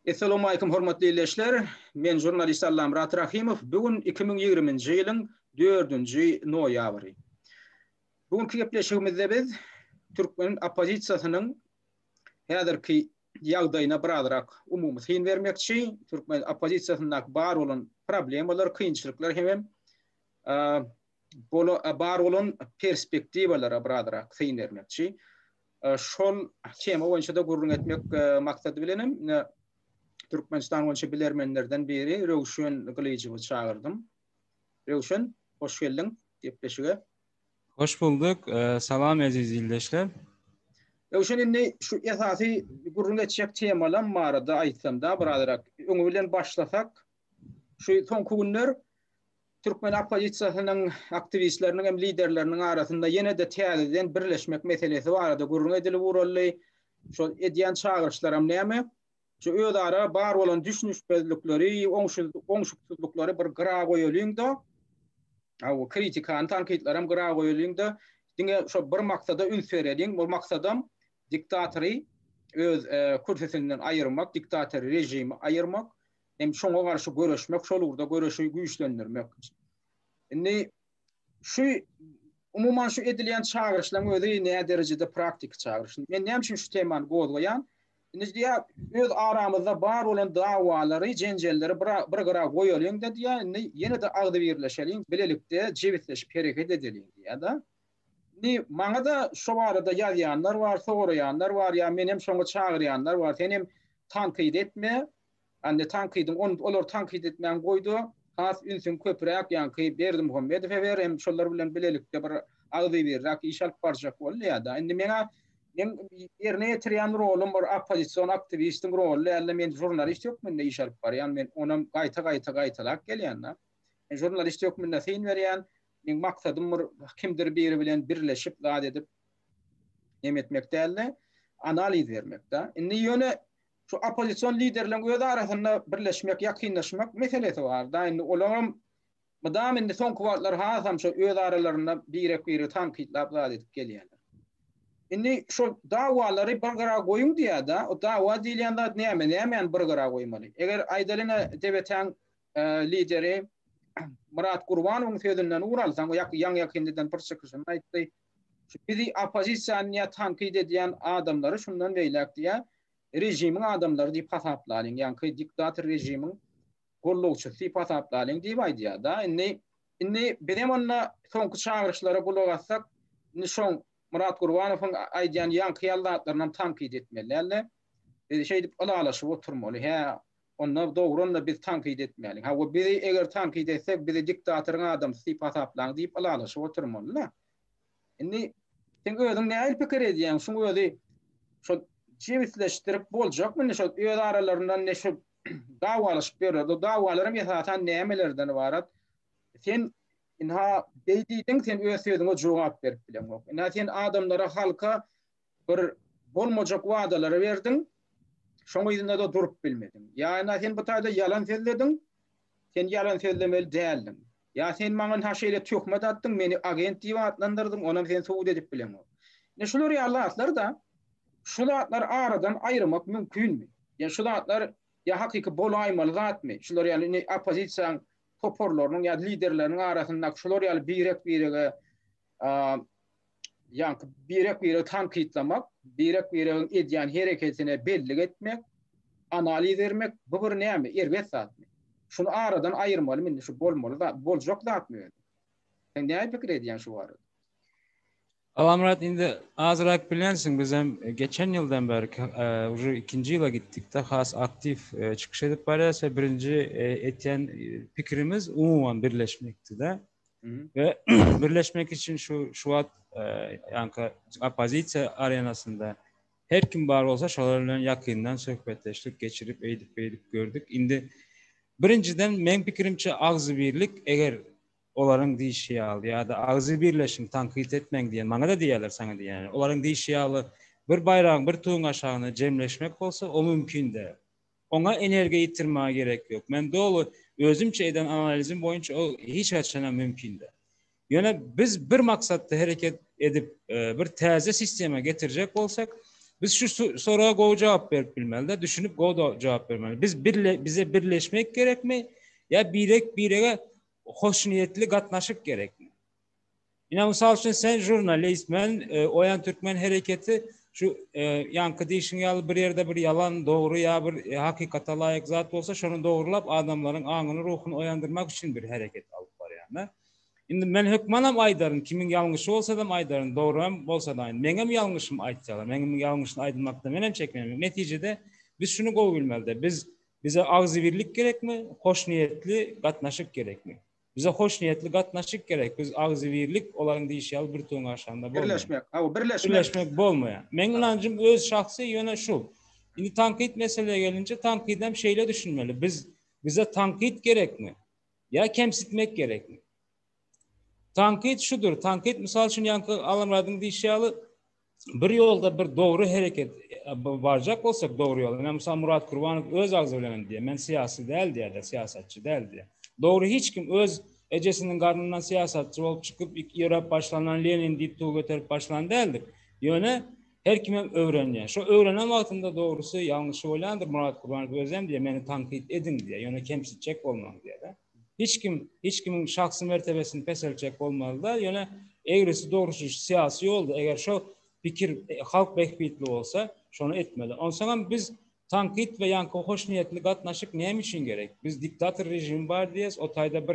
Assalamu alaykum hormatly izleyijiler. Men jurnalist Allam Murat Rahimov. Bugün 2020-nji ýylyň 4-nji noýabry. Bugünkü gepleşigimizde biz Türkmen opozisiýasynyň häzirki ýagdaýyna birazrak umumy syn bermekçi, Türkmen opozisiýasynyň bar bolan problemler, kynçylyklar hem bar bolan perspektiwalara birazrak syn bermekçi. Şol tema boýunça da gurrun etmek maksady bilenim. Türkmenistan boýunça bilermenlerden biri Röwşen Gylyjewy çağırdım. Röwşen, hoş geldin gepleşige. Hoş bulduk. Salam aziz izleyijiler. Röwşen, indi şu esasy gurrun etjek temalar barada aýtsam da birazrak öňe bilen başlasak. Şu soňky günler Türkmen opozisiýasynyň aktivistleriniň hem liderleriniň arasynda ýene de täzeden birleşmek meselesi barada gurrun edilip urally. Şu edýän çağırışlaram näme? Şu öýdara bar bolan düşünüşsizlikleri, oňşuksuzlyklary bir gyra goýulyňda, kritika, tankitlerim gyra goýulyňda, diňe şu bir maksada üns berediň, bol maksadam diktatory öz kürsüsinden aýyrmak, diktator rejimi aýyrmak, hem şoňa garşy göreşmek, şol urda göreşi güýçlendirmek. Indi şu umuman şu edilýän çağırışlaryň özi näme derejede praktik çağırış. Men näme üçin şu temany goýan? Indi öz aramızda bar bolan dawalary, jenjelleri bir gyra goýalyň dedi ýa, ýene de agdy birleşeliň, bilelikde jewitleşip hereket edeliň diýär-de. Indi maňa da şu barada ýazýanlar bar, soraýanlar bar, ýa men hem şoňa çağırýanlar bar. Sen hem tankyd etme, ande tankydyň olar tankyd etmän goýdy. Has ünsün köpürek ýanky berdim Muhammedow ber, hem şolar bilen bilelikde bir agdy berrak iş alyp barjak bolýar-da. Indi men ýerine ýetirýän rolum bir opozisiýon aktivistiň roli, elde men jurnalist ýokmyn da iş alyp barýan, men onam gaýta-gaýtalak gelýän-de. Men jurnalist ýokmyn da syn berýän, men maksadym kimdir biri bilen birleşip zat edip etmek däl, analiz bermek-de. Indi ýöne şu opozisiýon liderleriň öz arasynda birleşmek, ýakynlaşmak meselesi bar da. Indi olaram madam indi soňky wagtlar hasam şu öz aralarynda biri tankydlap zat edip gelýänler. Indi şu dawalary bir gyra goýuň diýär-de, o dawa diýilýän näme bir gyra goýmaly. Eger aýdalyna debeten lideri Murat Gurbanowyň sözünden uralsaň, ýakyndan bir çykyşyny aýtdy. Bizi opozisiýany tankyd edýän adamlary şundan beýlek diýär, rejimiň adamlary diýip hasaplalyň, ýa-ni diktator rejimiň gollawçysy diýip hasaplalyň diýip aýdýar-da. Indi benem onda soňky çağırışlara gulak assak, şoň Murat Gurbanowyň aýdýan ýanky ýallatlaryny tankyd etmeli. Şey diýip alalaşyp oturmaly. Ha, onda dogry onda biz tankyd etmeli. Ha, biz eger tankyd etsek, biz diktatoryň adamsy diýip hasaplaň diýip alalaşyp oturmaly. Indi sen özüň näme pikir edýän? Şuň özi şu jewitleşdirip boljakmy? Şu öz aralaryndan näşe dawalaşyp berýär. Dawalarym ýa-da nämelerden ibarat. Sen inha beýdiň, sen öz sözüňe jogap berip bilen ok. Ina sen adamlara, halka bir bolmajak wadalar berdiň. Şoňa ýerinde de durup bilmediň. Ýa-ni sen bu taýda ýalan sözlediň. Sen ýalan sözlemeli däldiň. Ya sen maňa haşeýle töhmet atdyň, meni agent diýip adlandyrdyň, onam sen suwd edip bilen ok. Ne şular ýalanlar da şular aradan aýyrmak mümkinmi? Ya şular ya hakyky bolaýmaly zatmy? Şular ýaly opozisiýa toporlarynyň ýa liderleriniň arasynda şular ýaly birek-birege ýa-ni birek-birege tankydlamak, birek-birege edýän hereketine bellik etmek, analiz bermek, bu bir näme? Erbet zatmy. Şunu aradan aýyrmaly, men şu bolmaly da boljak zatmy. Sen näme pikir edýän şu barada? Alamrat, indi azrak bilensiň, biz hem geçen ýyldan beri уже ikinji ýyla gitdik de has aktif çykyş edip barýarsa, birinji etýän pikirimiz umuman birleşmekdi de. Ve birleşmek için şu wagt ýanky opozisiýa arenasynda her kim bar bolsa şolar bilen ýakyndan söhbetleşdik, geçirip eýdip gördük. Indi birinciden men pikirimçe agzy birlik, eger olaryň diýişi ýaly ýa-da agzy birleşiň tankyd etmeň diýen maňa da diýerler saňa diýen. Olaryň diýişi ýaly bir bayrağın bir tuğun aşağına jemleşmek bolsa o mümkin de. Ona energiýa ýitirmäge gerek ýok. Men dolu özümçe eden analizim boýunça o hiç açana mümkin de. Ýöne biz bir maksatda hereket edip bir täze sisteme getirjek bolsak, Biz şu soruya go cevap verip bilmeli, düşünüp go cevap vermeli. Bize birleşmek gerek mi? Ya birege hoş niyetli gatnaşık gerek mi? Yine misal için sen jurnalistmen, Oyan Türkmen hareketi şu yankı deyişin yalı bir yerde bir yalan doğru ya bir hakikata layık zat olsa şunu doğrulap adamların ağını ruhunu oyandırmak için bir hareket alıp var yani. Şimdi men hükmanam aydarın kimin yanlışı olsa da aydarın doğru hem olsa da aynı. Menem yanlışım aytsalar. Menem yanlışını aydınmakta menem çekmem. Neticede biz şunu go bilmeli. Bize ağzı birlik gerek mi? Hoş niyetli gatnaşık gerek mi? Bize hoş niyetli gatnaşık gerek. Biz ağzı birlik olan deyişyal bir tuğun aşağında birleşmek. Birleşmek bolmayan. Men inancım öz şahsi yöne şu. Şimdi tankit meseleye gelince tankidem şeyle düşünmeli. Bize tankit gerek mi? Ya kemsitmek gerek mi? Tankit şudur. Tankit misal için yankı Alamrad'ın dişyalı bir yolda bir doğru hareket varacak olsak doğru yolda. Yani misal Murat Kurbanov öz ağzı diye. Ben siyasi değil diye de siyasetçi değil diye. Doğru hiç kim öz ecesinin karnından siyasetçi olup çıkıp Europe başlanan Lenin deyip tuğ götürüp başlanan değildir. Yöne her kime öğreniyor. Şu öğrenen vaktinde doğrusu yanlışı olandır Murat Kurbanov özlem diye beni tankit edin diye. Yöne kemsitecek olmam diye de. Hiç kimin şahsı mertebesini peselcek olmalı da yöne eğrisi doğrusu siyasi oldu. Eğer şu fikir halk bekbitli olsa şunu etmeli. Ondan biz tankit ve yankı hoş niyetli gatnaşık neyim için gerek? Biz diktatör rejim var diyeyiz. O tayda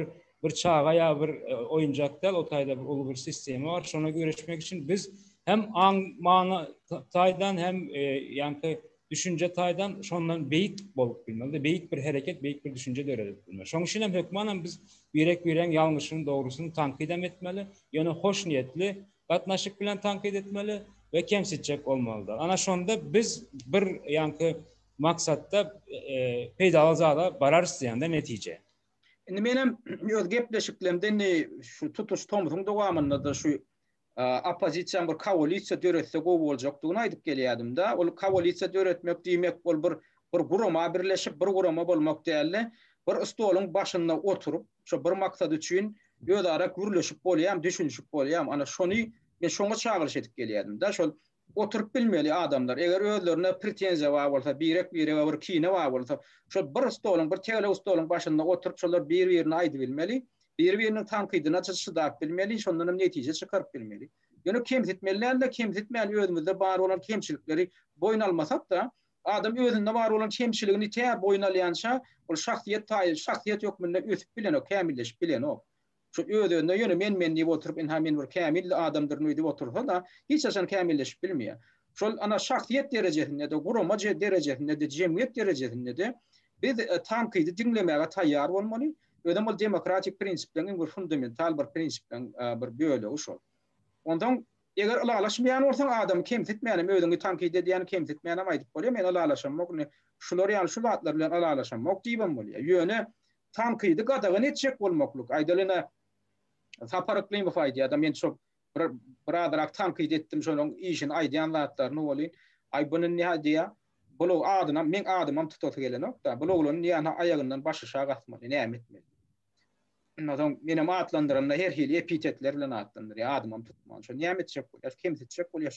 bir çağa ya bir oyuncak değil. O tayda bir ulu bir sistemi var. Şuna görüşmek için biz hem mana taydan hem yankı düşünce taydan şondan beyit bolup bilmeli. Beyit bir hareket, beyit bir düşünce de öğretip bilmeli. Şonun için hem hükmanen biz birek yanlışını doğrusunu tankit etmeli. Yani hoş niyetli gatnaşık bilen tankit etmeli ve kemsitecek olmalıdır. Ana şonda biz bir yankı maksatta peydalazada bararız diyende netice. Şimdi menem öz gepleşiklerimden şu tutuş tomrun dowamında da şu opozisiyon bir koalisiya döretse go boljakdygyny aýdyp gelýärdim da. Ol koalisiya döretmek diýmek bol bir gurama birleşip bir gurama bolmak däl. Bir stolun başynda oturup şu bir maksat üçin öýdara gürleşip bolýam, düşünüşip bolýam. Ana şonu men şoňa çağırış edip gelýärdim da. Şol oturup bilmeli adamlar. Eger özlerine pretensiya var bolsa, bir kine var bolsa, şu bir stolun, bir tele stolun başynda oturup şolar bir-birini aýdyp bilmeli. Bir-birinin tankydyna çyşydak bilmeli, şondan netije çykaryp bilmeli. Ýöne kemsitmelerde kemsitmeli özümizde bar bolan kemçilikleri boyun almasak da adam özünde bar bolan kemçiligini täze boyun alýança ol şahsiýet ýokmunda ösüp bilen o kämilleşip bilen o. Şu özünde ýöne men diýip oturup men bir kämil adamdyr diýip otursa da hiç aşan kämilleşip bilmeýär. Şol ana şahsiýet derejesinde de gurama derejesinde de jemgyýet derejesinde de biz tankydy dinlemäge taýýar bolmaly. Ödem ol demokratik prinsiplerin bir fundamental bir prinsipden bir bölegi şol. Ondan eger alaşmayan olsan adam kemsitmeýän ödüňi tankid edýän kemsitmeýän aýdyp bolýar. Men alaşamak şular ýaly şu zatlar bilen alaşamak diýbem bolýar. Ýöne tankydy gadagan etjek bolmaklyk. Aýdalyna saparyklymy faýda adam men çok bir adarak tankid etdim şonuň işin aýdýan zatlar ne boly? Aý buny näme diýär? Bulu adyna men adymam tutup gelenok da. Bulugyň ýa-ni aýagyndan başyşa gatmaly, näme etmeli? Ondan menem atlandyranda her hili epitetler bilen atlandyr. Adymam tutman. Şo näme etjek bolýar? Kim etjek bolýar?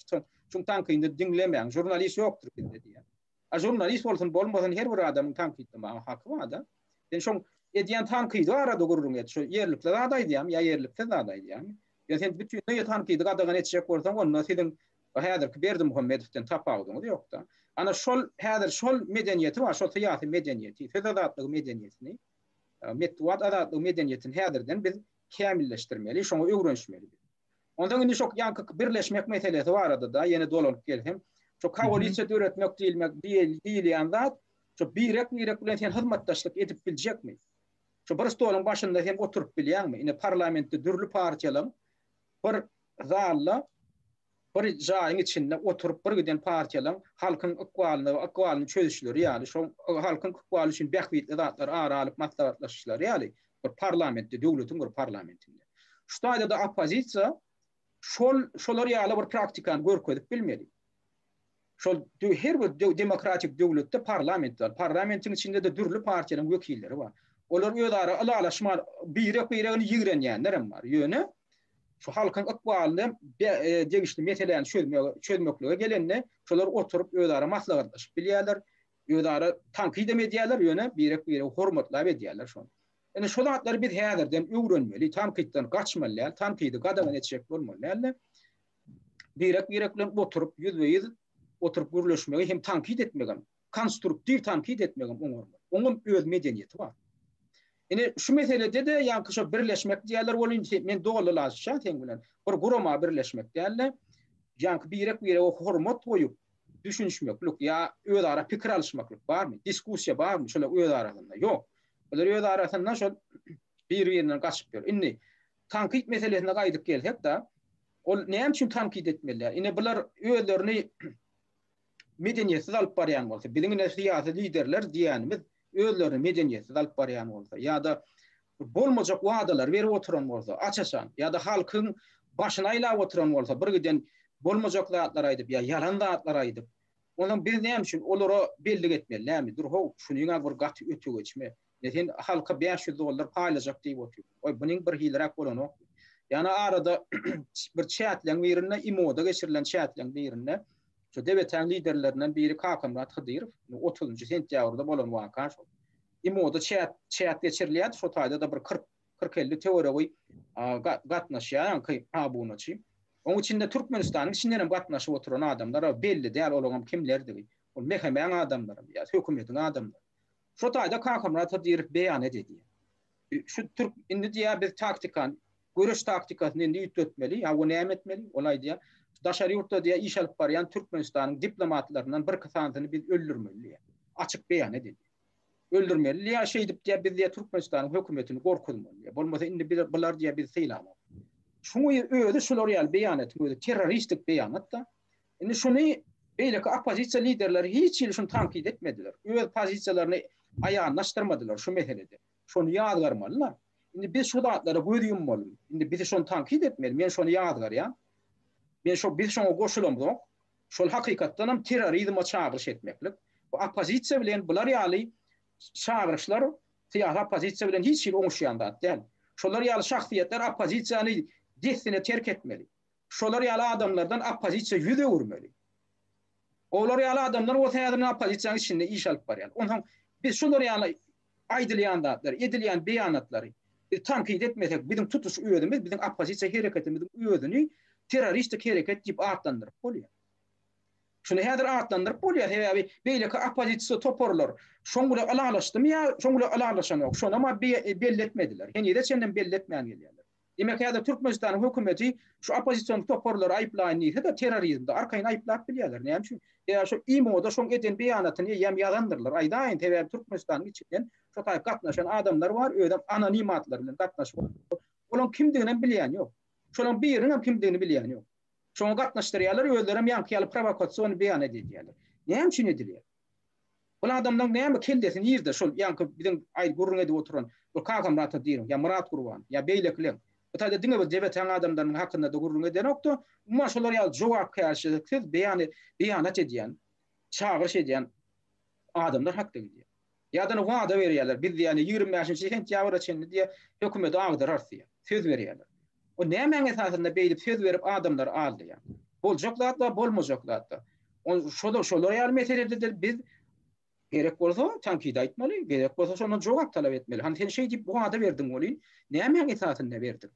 Şoň tankydy dinlemeýän jurnalist ýokdur bizde diýär. A jurnalist bolsun bolmasyn her bir adamyň tankyd etmäge haky bar da. Ben şoň edýän tankydy arada gurrun et. Şo ýerlikde zada aýdýam, ýa ýerlikde zada aýdýam. Ýa sen bütün näme tankydy gadagan etjek bolsaň onda senin häzirki Berdimuhammedowden tapawdyňyz ýok da. Ana şol häzir şol medeniýeti bar, şol syýasy medeniýeti, fedadatlyk medeniýetini metwat adatlyk medeniýetin häzirden biz kämilleşdirmeli, şoňa öwrenişmeli. Ondan indi şok ýanky birleşmek meselesi barada da ýene dolanyp geldim. Şo koalisiýa döretmek diýilýän zat, şo birek bilen sen hyzmatdaşlyk edip biljekmi? Şo bir stolun başynda sen oturup bilýärmi? Ine parlamentde dürli partiýalar bir zalla bir jaýyň içinde oturup bir giden partiýalar halkyň ykwalyny çözüşleri ýaly şo halkyň ykwaly üçin bähwitli zatlar aralyp maslahatlaşýarlar ýaly bir parlamentde döwletiň bir parlamentinde. Şu taýda da opozisiýa şolar ýaly bir praktikany görkezip bilmeli. Şol her bir demokratik döwletde parlament bar. Parlamentiň içinde de dürli partiýalaryň wekilleri bar. Olar öýdara alaşma birek ýigrenýänler bar. Ýöne şu halkın ıkbalını degişli metelen çözmekliğe gelenine şolar oturup ödara maslahatlaşıp bilýärler. Ödara tankide medýalar ýöne birek hormatlap edýärler şonu. Yani şu zatları biz häzirden öwrenmeli, tankitden gaçmaly, tankidi gadagan etjek bolmaly. Birek bilen oturup yüzbeyiz oturup gürleşmegi hem tankit etmegem, konstruktiv tankit etmegem oňarmy. Oňun öz medeniýeti bar. Yani şu meselede de ýa-ni şu birleşmek diýerler bolýan, men dogalalaşça teň bilen bir gurama birleşmek diýerler. Ýa-ni birek hormat goýup düşünüşmeklik ýa özara pikir alışmaklyk barmy? Diskussiýa barmy? Şolar öz arasynda ýok. Olar öz arasynda şol bir-birinden gaçyp ber. Inni tankit meselesine gaýdyp gelsek da ol näme üçin tankit etmeliler? Ine bular özlerini medeniýetsiz alyp barýan bolsa, biziň siýasy liderler diýänimiz özlerini medeniýetsiz alyp barýan bolsa, ýa-da bolmajak wadalar berip oturan bolsa, açaşan, ýa-da halkyň başyna aýlap oturan bolsa, bir giden bolmajak zatlar aýdyp, ýa yalan zatlar aýdyp, onuň biz näme üçin olara bellik etmeli, näme? Durhaw şunyňa bir gaty ötüp geçme. Neden halka $500 paýlajak diýip oturup. Oy bunyň bir hilerak bolan. Yani arada bir chatlen birine imoda geçirilen chatlen birine şu devletin liderlerinden biri Kakamrat Hıdyrov 30. sentyabrda bolan waka şu. Imoda chat geçirilýär, şu taýda da bir 40-50 teoriýa gatnaşýan abunaçy. Onuň içinde Türkmenistanyň içinden hem gatnaşyp oturan adamlar belli däl olam kimlerdir? Ol mehemen adamlar ýa hökümetiň adamlar. Şu taýda Kakamrat Hıdyrov beýan edýär. Şu Türk indi diýär bir taktikan görüş taktikasını indi ýitmetmeli, ýa o näme etmeli? Olay diýär. Daşary ýurtda diýär iş alyp barýan Türkmenistanyň diplomatlarynyň bir kysanyny biz öldürmeli. Açyk beýan edildi. Öldürmeli ýa şey dip diýär biz diýär Türkmenistanyň hökümetini gorkutmaly. Bolmasa indi bular diýär biz syýlama. Şuňy öýde şolar ýaly beýan etmeli, terroristik beýanat da. Indi şuny beýleki opozisiýa liderleri hiç ýyl şunu tankit etmediler. Öz pozisiýalaryny aýanlaşdyrmadylar şu meselede. Şonu ýadgarmalylar. Indi biz şu zatlara göýdüýüm boldy. Indi biz şonu tankit etmeli. Men şonu ýadgar ýa. Men biz şoňa goşulamdyk. Şol hakykatdan hem terrorizme çağırış etmeklik. Bu opozisiýa bilen bular ýaly çağırışlar siyasi opozisiýa bilen hiç ýyl oňuşýanda däl. Şolar ýaly şahsiýetler opozisiýany desine terk etmeli. Şolar ýaly adamlardan opozisiýa ýüze urmeli. Olar ýaly adamlar o täzirni opozisiýanyň içinde iş alyp barýar. Onuň biz şolar ýaly aýdylýanlar, edilýän beýanatlary tankit etmesek bizim tutuş öýdümiz, bizim opozisiýa hereketimizin öýdüni terroristik hereket diýip atlandyryp bolýar. Şunu häzir atlandyryp bolýar, hebäbi beýleki opozisiýa toporlar. Şoňra alalaşdymy ýa şoňra alalaşan ýok. Şonu ama belli etmediler. Henüde senden belli etmeýän gelýärler. Demek häzir Türkmenistanyň hökümeti şu opozisiýa toporlary aýplaýan da terrorizmde arkaýyn aýplap bilýärler. Näme üçin? Ya şu imoda şoň eden beýanatyny ýem ýazandyrlar. Aýdaýyn hebäbi Türkmenistanyň içinden şu taýy gatnaşan adamlar bar, öýdem anonimatlar bilen gatnaşyp. Olaň kimdigini bilýän ýok. Şoň biriniň kimdigini bilýän ýok. Şoň gatnaşdyrýarlar, özlerem ýankyýaly provokasiýon beýan edýärler. Näme üçin edilýär? Bu adamdan näme keldesin ýerde şol ýanky biziň aýy gurrun edip oturan bu Kakamrat Hıdyrov ýa Murat Gurban ýa beýlekler. Bu taýda diňe bir debeten adamlaryň hakynda da gurrun eden okdy. Umma şolar ýaly jogap käşiksiz beýanat edýän, çağırış edýän adamlar hakda edýär. Ýa-da wada berýärler. Biz ýani 25-nji sentýabra çenli diýe hökümet agdyrar diýär. Söz berýärler. O näme esasında beýlip söz berip adamlar aldy. Boljaklar da bolmajaklar da. Şolar ýaly meselede biz gerek bolsa tankit aýtmaly, gerek bolsa şonu jogap talap etmeli. Han sen şey diýip bu ada berdiň boly, näme esasında berdiň?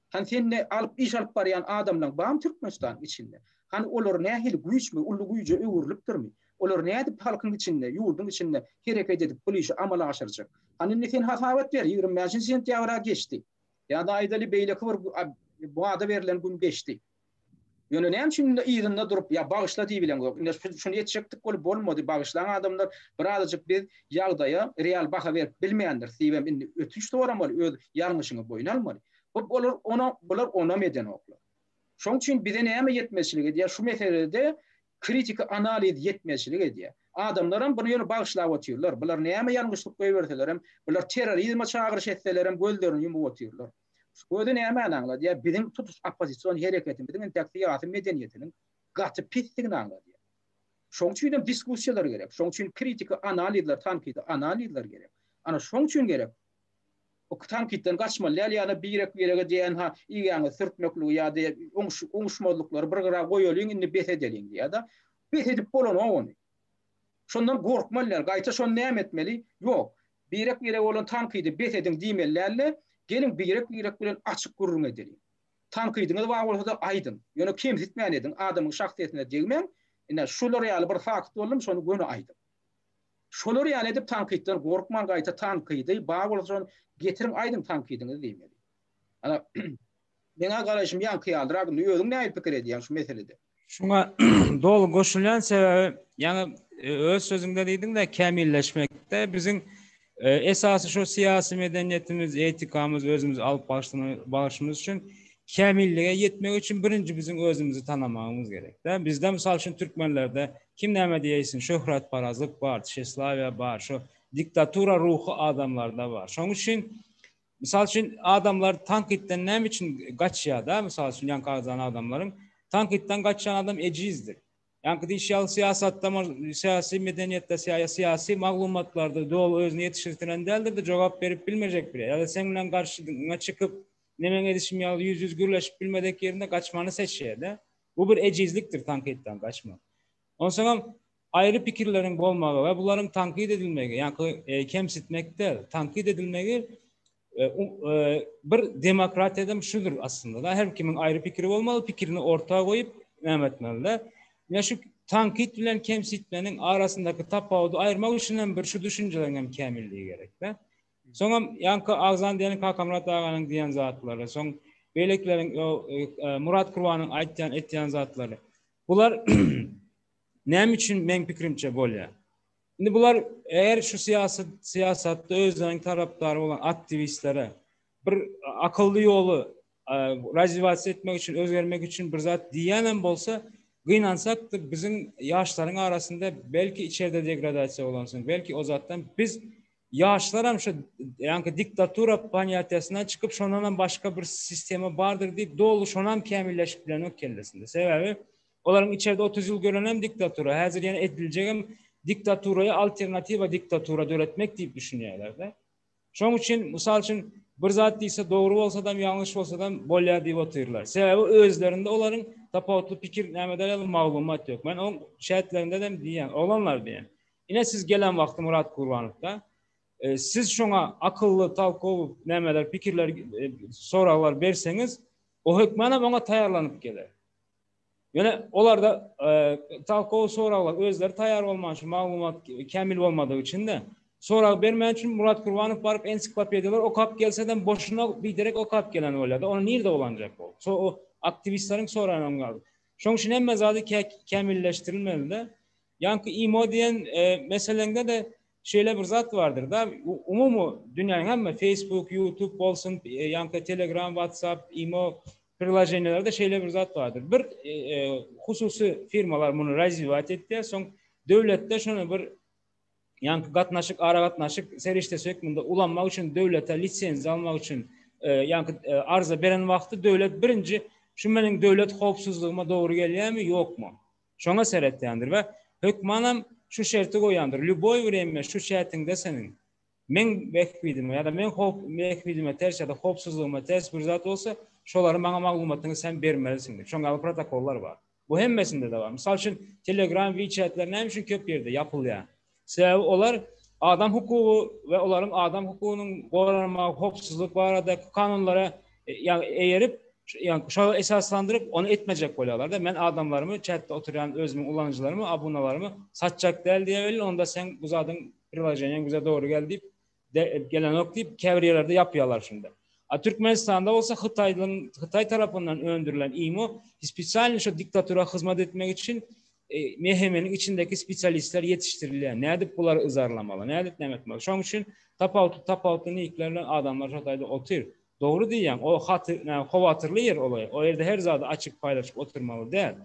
Han sen alyp iş alyp barýan adamlaryň bam Türkmenistan içinde. Han olar nähil güýçmi, ully güýje öwürlükdirmi? Olar näde halkyň içinde, ýurdun içinde hereket edip bu işi amala aşyrjak. Hani sen hasawat ber, 25 sentyabra geçdi. Ya da aýdaly beýleki bir bu ada berilen gün geçdi. Ýöne näme üçin ýerinde durup ya bagyşla diýilen ýok. Şunu ýetjekdik bolup bolmady. Bagyşlanan adamlar bir azajyk biz ýagdaýa real baha berip bilmeýändir. Sebäp indi ötüş doğramaly, öz ýalňyşyny boýuna almaly. Bular ona meden oklar. Şoň üçin bize näme ýetmezçilik edýär? Şu meselede kritik analiz ýetmezçilik edýär. Adamlar bunu ýöne bagyşlap oturýarlar. Bular näme ýalňyşlyk goýberseler, bular terrorizme çağırış etseler, gözlerini ýumup oturýarlar. Şöyle näme anlaýar? Ya bizim tutuş opozisiýon hereketimizin intäksiýasy medeniýetiniň gaty pisligini anlaýar. Şoň üçin diskussiýalar gerek. Şoň üçin kritik analizler, tankit analizler gerek. Ana şoň üçin gerek. o tankitten kaçmalı yani birek diyen ha iyyanı sürtmekliği ya da oňuşmazlyklar bir gara goýalyň indi bet edeliň ya da bet edip bolan onu. Şondan gorkmalylar, gaýta şonu näme etmeli? Ýok. Birek bolan tankydy bet edin diýmellerle, gelin birek bilen açyk gurrun edeliň. Tankydyňyz var bolsa aýdyn. Ýöne kemsitmän edin, adamyň şahsiýetine degmen, ine şolar ýaly bir fakt boldum, şonu göni aýdyn. Şolar ýaly edip tankytdan gorkman gaýta tankydy, bar bolsa getirin aydın tankydyňyzy diýmeli. Ana meňe garaşym ýanky ýaldyrak, özüň näme pikir edýän şu meselede? Şuna dolu goşulýan sebebi, ýani öz sözüňde diýdiň de kämilleşmekde bizim esasy şu siyasi medeniýetimiz, etikamyz, özümüz alyp başymyz üçin kämillige ýetmek üçin birinji bizim özümüzi tanamagymyz gerek. Da bizde misal üçin türkmenlerde kim näme diýesin, şöhret parazlyk bar, Çeslawiýa bar, şu diktatura ruhu adamlarda var. Şoň üçin misal üçin adamlar tankitten näme üçin gaçýar da, misal üçin ýankadan adamlaryň tankitten gaçan adam ejizdir. Ýanky diýýär siyasatda, siyasi medeniýetde, siyasi maglumatlarda dol özüni ýetiştirýän däldir de jogap berip bilmejek biri. Ýa-da sen bilen garşyna çykyp nemeň edişim ýaly yüz gürleşip bilmedek ýerinde gaçmany seçýär da. Bu bir ejizlikdir tankitten gaçmak. Onsoň ayrı pikirlerin bolmagy we bularyň tankyd edilmegi, ýa-ni kemsitmekde tankyd edilmegi bir demokratiýada şudur aslında da her kimin ayrı pikiri bolmaly, pikirini ortağa goýup näme etmeli. Ya şu tankyd bilen kemsitmeniň arasyndaky tapawudy aýyrmak üçin bir şu düşünjeleriň kämilligi gerek de. Soňam ýanky agzan diýen Kakamrat aganyň diýen zatlary, soň beýlekleriň Murat Kurbanyň etýän zatlary. Bular näme üçin men pikirimçe bolýar? Indi bular eğer şu siyasatda özlerinin taraftarı olan aktivistlere bir akıllı yolu razivasiya etmek için, özgermek için bir zat diýenem bolsa, gynansak da bizim yaşların arasında belki içeride degradasiya olansın, belki o zattan biz yaşlaram şu yani diktatura paniyatyasından çıkıp şondan başka bir sistemi bardır deyip dolu şonam kämilleşip bilen o kellesinde. Sebebi olaryň içeride 30 yıl görünen diktatura, hazır yani edilecek diktaturaya alternativa diktatura döretmek deyip düşünýärler de. Şoň üçin mysal üçin bir zat diýse dogry bolsa da ýanlış bolsa da bolýar diýip oturýarlar. Sebebi özlerinde olaryň tapawutly pikir nämeler maglumat ýok. Men o şähertlerinde de diýen, olanlar diýen. Ine siz gelen wagty Murat Kurbanow siz şoňa akıllı talkow nämeler pikirler soralar berseňiz, o hökmana oňa taýarlanyp geler. Ýöne olar da talkow soralar özleri taýar bolman üçin, maglumat kämil bolmadygy üçin de sorak bermän üçin Murat Kurbanow baryp ensiklopediýalar okap gelseden boşuna biderek okap gelen bolýar. Onu nirde olanjak bol? O aktivistleriň soragyny galy. Şoň üçin hemme zady kämilleşdirilmeli de. Ýanky IMO diýen meselende de şeýle bir zat vardır da, umumy dünýäniň hemme Facebook, YouTube bolsun, ýanky Telegram, WhatsApp, IMO prilajenelerde şeýle bir zat vardır. Bir hususy firmalar muny razivat etdi, soň döwletde şonu bir ýanky ara gatnaşyk serişte sökmünde ulanmak üçin döwlete lisensiýa almak üçin ýanky arza beren wagty döwlet birinji şu meniň döwlet howpsuzlygyma dogry gelýärmi, ýokmy? Şoňa seretýändir we hökmanam şu şerti goýandyr. Lüboy wremme şu şertiňde seniň men mehbidime ýa-da men mehbidime ters ýa-da howpsuzlygyma ters bir zat bolsa, şolary maňa maglumatyny sen bermelisin. Şoňa protokollar bar. Bu hemmesinde de var. Misal üçin Telegram, WeChat'ler näme üçin köp ýerde ýapylýar? Sebebi olar adam hukuku ve olaryň adam hukugynyň goranmagy, howpsuzlyk barada kanunlara eýerip, ýani şo esaslandyryp onu etmejek bolýarlar da. Men adamlarymy, chatda oturýan özümiň ulanjylarymı, abonalarymı satjak däl diýip, onda sen bu zadyň prilajenýaň bize dogry geldi diýip gelen ok diýip käbirýelerde ýapýarlar şunda. Türkmenistanda olsa Xitay tarapyndan öndürilen IMO spesial şu diktatura hyzmat etmek için mehemeniň içindeki spesialistler yetiştirilýär. Nädip bular ızarlamaly, nädip nämetmeli. Şoň üçin tapawutly niýetlerle adamlar şotaýda otur. Dogry diýen, o howatyrly yer olay. O ýerde her zady açyk paýlaşyp oturmaly däl.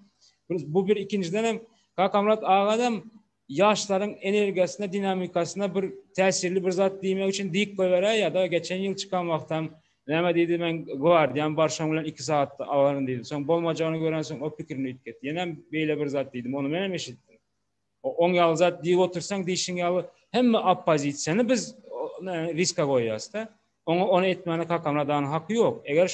Bu bir ikinciden hem Kakamrat agadam yaşlaryň energiýasyna, dinamikasyna bir täsirli bir zat diýmek üçin dik goýberä ýa-da geçen ýyl çykan wagtam näme diýdi men Guardian barşan bilen 2 saatda alaryn diýdi. Soň bolmajagyny gören soň o pikirini ütket. Ýene beýle bir zat diýdim, onu men eşitdim. O oň ýaly zat diýip otursaň diýişiň ýaly hemme oppozisiýany biz riska goýýas da. onu etmene kakamradan hakkı yok. Eğer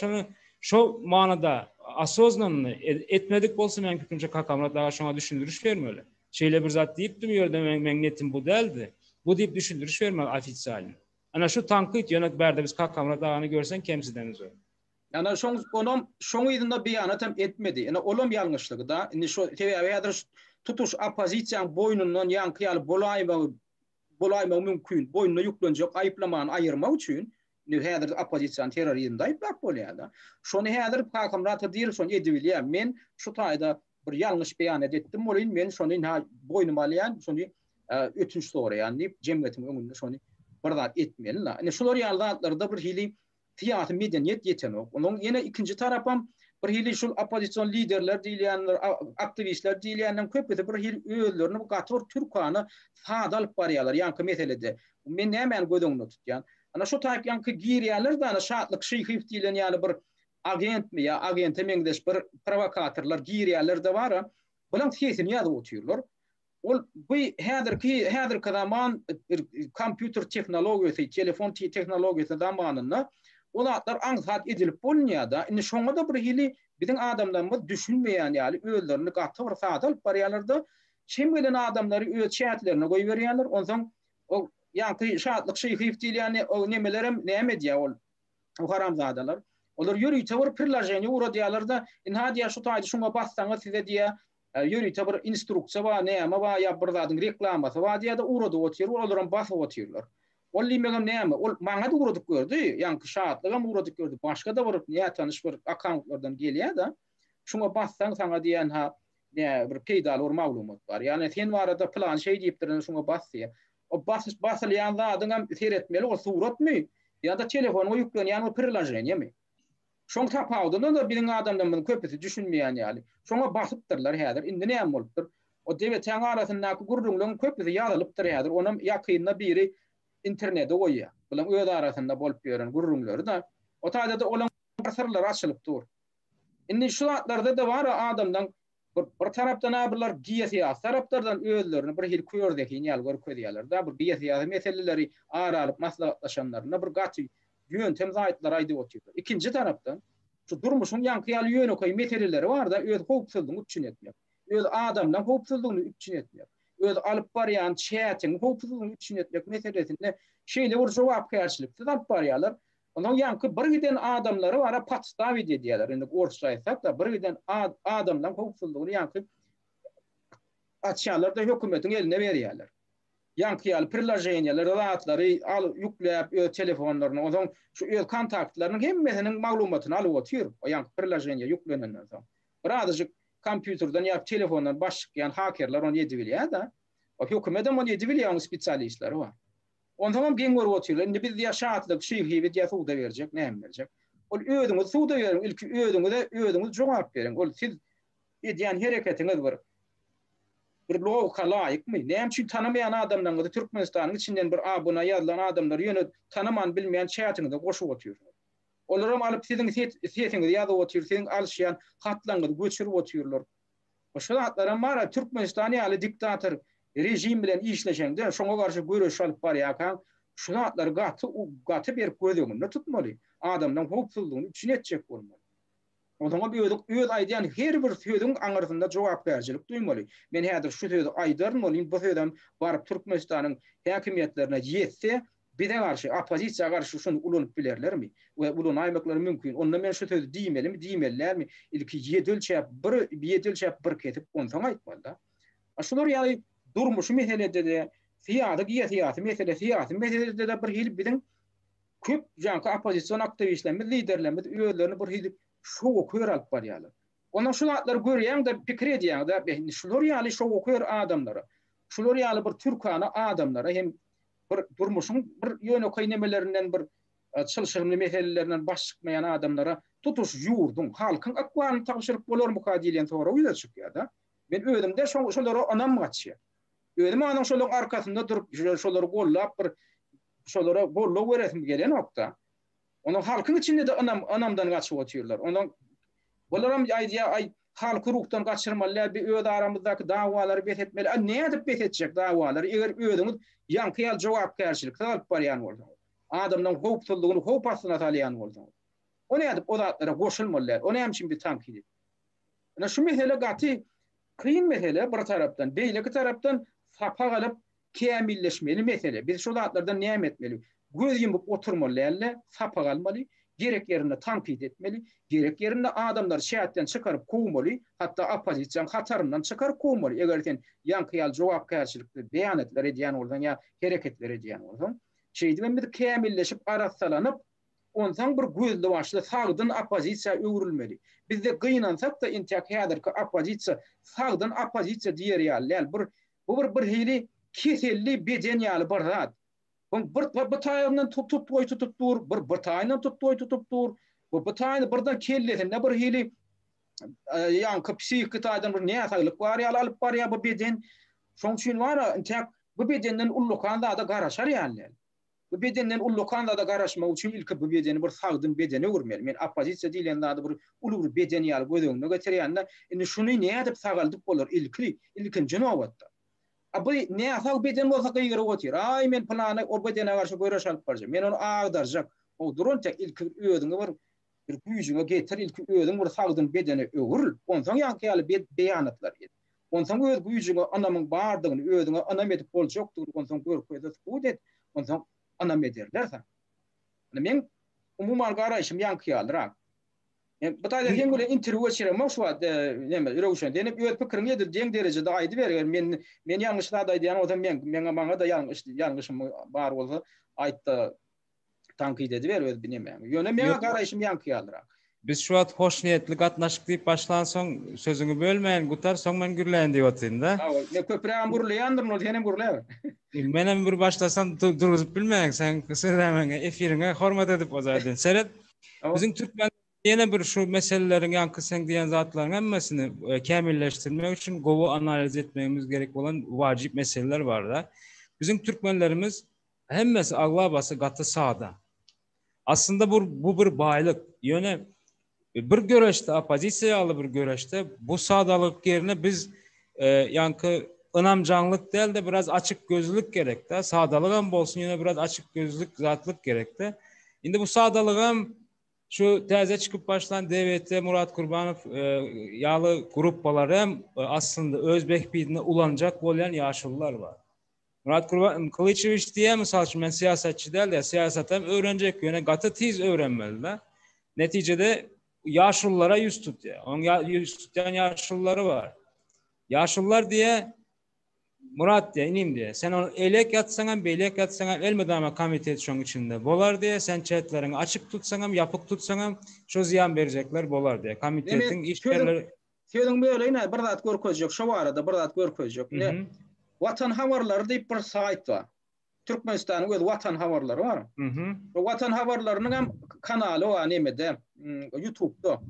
şu manada asosnanını etmedik bolsa men fikrimçe kakamradaga şoňa düşündürüş bermeli. Şeýle bir zat diýip durýar da men netim bu däldi. Bu diýip düşündürüş bermeli ofitsial. Ana şu tanqid ýönet berde biz kakamradagany görsen kemsideniz o. Yani şoň ýylynda beýanatam etmedi. Yani olum ýalňyşlygy da. Indi şu tebiýatyr tutuş opozisiýanyň boýnundan ýanky bolayma mümkün. Boynuna yüklenecek ayıplamanı ayırmak için häzir opozisiýan terrorizmde ayıplap bolýar da. Şonu häzir kakamrat diýil, şonu edibilýär. Men şu taýda bir ýalňyş beýan etdim. Bolýan men şonu boynuma alýan, şonu ötünç soraýan diýip jemgyýetiň öňünde şonu birdat etmeli. Yani şular ýaldatlarda bir hili tiyatr medeniyet ýetenok. Onuň ýene ikinji tarapam bir hili şul opozisiýon liderler diýilýänler, aktivistler diýilýänden köpüde bir hili öýlerini bu gatyr Türkany sada alyp barýarlar. Ýanky meselede. Men nämen gödüňde tutýan. Ana şu taýp ýanky girýärler da ana şatlyk şyhyf diýilen ýaly bir agent mi ýa agente meňdeş bir provokatorlar girýärler de bar. Bulan tesini ýaly otýarlar. Ol bu häzir zaman kompýuter tehnologiýasy, telefon tehnologiýasy zamanynda olatlar aňsat edilip bolýar da. Indi şoňa da bir hili biziň adamlarymyz düşünmeýän ýaly öýlerini gatyr sada alyp barýarlar da. Kim bilen adamlary öýe chatlerine goýup berýärler. Ondan o ýanky şatlyk şyhyf diýilýän o nemelerem näme diýär o haramzadalar. Olar ýöri tawar pirlajeny ura diýerler da. Hadi şu taýda şoňa bassaňyz size diýär ýöri tawar instruksiýa we näme we ýa bir zadyň reklamasy we diýär da urada otýar, olaram basyp otýarlar. Ol limegem näme? Ol maňa da uradyk gördi, ýanky şatlygam uradyk gördi. Başga da bir näme tanyş bir akkauntlardan gelýär da. Şoňa bassaň saňa diýen bir peýdal bir maglumat bar. Ýani sen barada plan şey diýipdirin şoňa basýar. O basylýan zadyňam seretmeli o suratmy? Ya da telefona ýüklenýän o pirlajenýemi? Şoň tapawdyny da biziň adamdan bunu köpüsi düşünmeýän ýaly. Şoňa basypdyrlar häzir. Indi näme bolupdyr? O dewletçiň arasyndaky gurrunlygyň köpüsi ýalylypdyr häzir. Onam ýakynda biri internete goýýar. Bulan öz arasynda bolup ýören gurrunlary da o taýda da olan sırlar açylyp dur. Indi şu zatlarda da bar adamdan bir tarapdan abylar giýesi, taraplardan özlerini bir hil köýerdeki ýal görüp edýärler da bir giýesi meseleleri aralyp maslahatlaşanlaryna bir gaty ýöntem zaýtlar aýdyp otýarlar. İkinji tarapdan şu durmuşyň ýanky ýaly ýöne koý meseleleri bar da öz howpsuzlygyny üçin etmek. Öz adamdan howpsuzlygyny üçin etmek. Öz alyp barýan çätiň howpsuzlygyny üçin etmek meselesinde şeýle bir jogapkärçilikde alyp barýarlar. Ondan ýanky bir giden adamlary bara patstaw edýärler. Indi orçy aýtsak da bir giden adamdan howpsuzlygyny ýanky açýarlar da hökümetiň eline berýärler. Ýanky ýaly pirlajenýalar, rahatlary alyp ýükläp telefonlaryny, ondan şu öz kontaktlarynyň hemmesiniň maglumatyny alyp otýar. O ýanky pirlajenýa ýüklenenden soň. Birazajyk kompýuterden ýa telefondan başlayan hakerler onu edibilýär da. O hökümetem onu edibilýär, spesialistler bar. Ondan geň görüp otýarlar. Indi biz ýaşatlyk şyhyp diýip suwda berjek, näme berjek? Ol öýdüňiz suwda beriň, ilki öýdüňiz jogap beriň. Ol siz edýän hereketiňiz bir logika laýykmy? Näme üçin tanamayan adamdan da Türkmenistanyň içinden bir abuna ýazylan adamlar ýöne tanaman bilmeýän chatiniňde goşup otýarlar. Olaram alyp siziň sesiňizi ýazyp otýar, siziň alşýan hatlaňyzy göçürip otýarlar. O şu hatlara mara Türkmenistany ýaly diktator rejim bilen işleşende şoňa garşy görüş alyp barýarkan şu hatlar gaty berip gözüňde tutmaly. Adamdan howpsuzlygyny üçin etjek bolmaly. Ondan bir öz aýdýan her bir söýüň aňyrsynda jogapkärçilik duýmaly. Men häzir şu söýüdi aýdarmaly, bu söýdem baryp Türkmenistanyň häkimetlerine ýetse, bize garşy opozisiýa garşy şunu ulanyp bilerlermi? We ulanaýmaklary mümkin. Onda men şu söýüdi diýmelimi, diýmellermi? Ilki ýedilçäp bir ketip ondan aýtmaly da. Şular ýaly durmuşy meselede de siyasy meselede de bir hil biziň köp janky opozisiýon aktivistlerimiz, liderlerimiz öýlerini bir hil şow köýer alyp barýarlar. Ondan şu zatlar görýän de pikir edýän de şular ýaly şow köýer adamlara. Şular ýaly bir Türkana adamlara hem bir durmuşyň bir ýöne koý nemelerinden bir çylşygyny meselelerinden baş çykmaýan adamlara tutuş ýurdun, halkyň akwany tapşyryp bolarmy diýen sonra uýda çykýar da. Men özümde şolary anam gaçýar. Özüm anyň şolaryň arkasynda durup şolary gollap bir şolara gollap beresim gelen nokta. Onun halkyň içinde de anamdan gaçyp otýarlar. Ondan bolaram halky ruhdan gaçyrmaly, bir öz aramyzdaky dawalary bethetmeli. Näme dip bethetjek dawalary? Eger özüňiz ýanky ýaly jogapkärçilik alyp barýan bolsa. adamdan hopsuzluğunu hop aslına talayan bolsa. O ne edip o zatlara goşulmalar. O ne hemçin bir tankidi. Ana şu mesele gati kıyın mesele bir taraftan, beýleki taraftan sapa galyp kämilleşmeli mesele. Biz şu zatlardan näme etmeli? Göz yumup oturmaly, sapa galmaly, gerek yerine tankit etmeli, gerek yerine adamlar şäherden çıkarıp kovmaly, hatta opozisiýa hatarından çıkarıp kovmaly. Eger sen ýankyýal jogapkärçilikli beýanatlar edýän bolsaň ýa hereketler edýän bolsaň, şeýdin bir kämilleşip arasalanyp ondan bir gözli başlı sağdan opozisiya öwrülmeli. Bizde gynansak da intiyak häzirki opozisiya sağdan opozisiya diýer ýaly. Bu bir hili keselli beden ýaly bir zat. Bir taýyndan tutup dur, bir taýyndan tutup dur. Bu taýyny birden kellesinde bir hili ýanky psihik taýdan bir näsalyk bar ýaly alyp barýar bu beden. Şoň üçin wara intiyak bu bedenden ullukan da garaşar ýaly. Bu bedenden ullukanda da garaşma üçün ilk bu bedeni bir sağdın bedeni öwürmeli. Men opozisiýa diýen da bir ulu bir bedeni ýaly gözüňde göterýände indi şuny näme dep sagaldyp bolar ilkinji nowatda. Bu näme beden bolsa gyýyr otyr. Ay men plany o bedene garşy göreş alyp barjak. Men onu agdarjak. O durun tek ilk öýüňe bir güýjüňe getir ilk öýüň bir sağdyn bedeni öwürl. Ondan ýanky ýaly beýanatlar ýet. Ondan öz güýjüňe anamyň bardygyny öýüňe anam edip boljakdyr. Ondan görkezip budet. Ondan anam ederler. Men umumar garaşym ýankyýaldyrak. Bu taýda hem böyle interview çirem şuat näme ýörüşen denip öýet pikirini edil deň derejede aýdy berger. Men ýalňyşla da aýdýan odam maňa da ýalňyşym bar bolsa aýtdy tankit edip berýär bilmem. Ýöne men garaşym ýankyýaldyrak. Biz şu at hoş niyetli gatnaşyk diýip başlansoň sözüňi bölmeýän gutar soň men gürleýän diýip otyryn-da. Ne köpüräň gürleýändir, ol ýene gürleýär. Menem bir başlasam durup bilmeýän sen söýlemäňe efiriňe hormat edip ozadyn. Seret bizim türkmen ýene bir şu meselelerin ýanky sen diýen zatlaryň hemmesini kämilleşdirmek üçin gowy analiz etmegimiz gerek bolan wajyp meseleler bar da. Bizim türkmenlerimiz hemmesi aglabasy gaty sağda. Aslında bu bir baýlyk. Ýöne bir göreşde opozisiýaly bir göreşde bu sağdalyk yerine biz ýanky ynamjanlyk değil de biraz açık gözlülük gerek de. Sağdalyk hem bolsun ýene biraz açık gözlülük zatlyk gerek de. Indi bu sağdalyk hem şu täze çıkıp başlan DVT Murat Kurbanow ýaly gruppalar hem aslında Özbek biline ulanjak bolan ýaşullar var. Murat Kılıçeviç diye misal üçün men siyasetçi değil de siyaset hem öğrenecek yöne gatı tiz öğrenmeli de. Neticede yaşlılara yüz tut ya. Onun yüz tutan yaşlıları var. Yaşlılar diye Murat diye inim diye. Sen onu elek yatsan hem beylek yatsan hem elmedama komitet şunun içinde bolar diye. Sen çetlerini açık tutsan hem yapık tutsan hem şu ziyan verecekler bolar diye. Komitetin işlerleri... Sözün böyle yine bir zat görkezecek. Şu arada bir zat görkezecek. Ne? Vatan havarları deyip bir sayt var. Türkmenistan'ın öz vatan havarları var. O vatan havarlarının hem kanalı var nemede YouTube'da.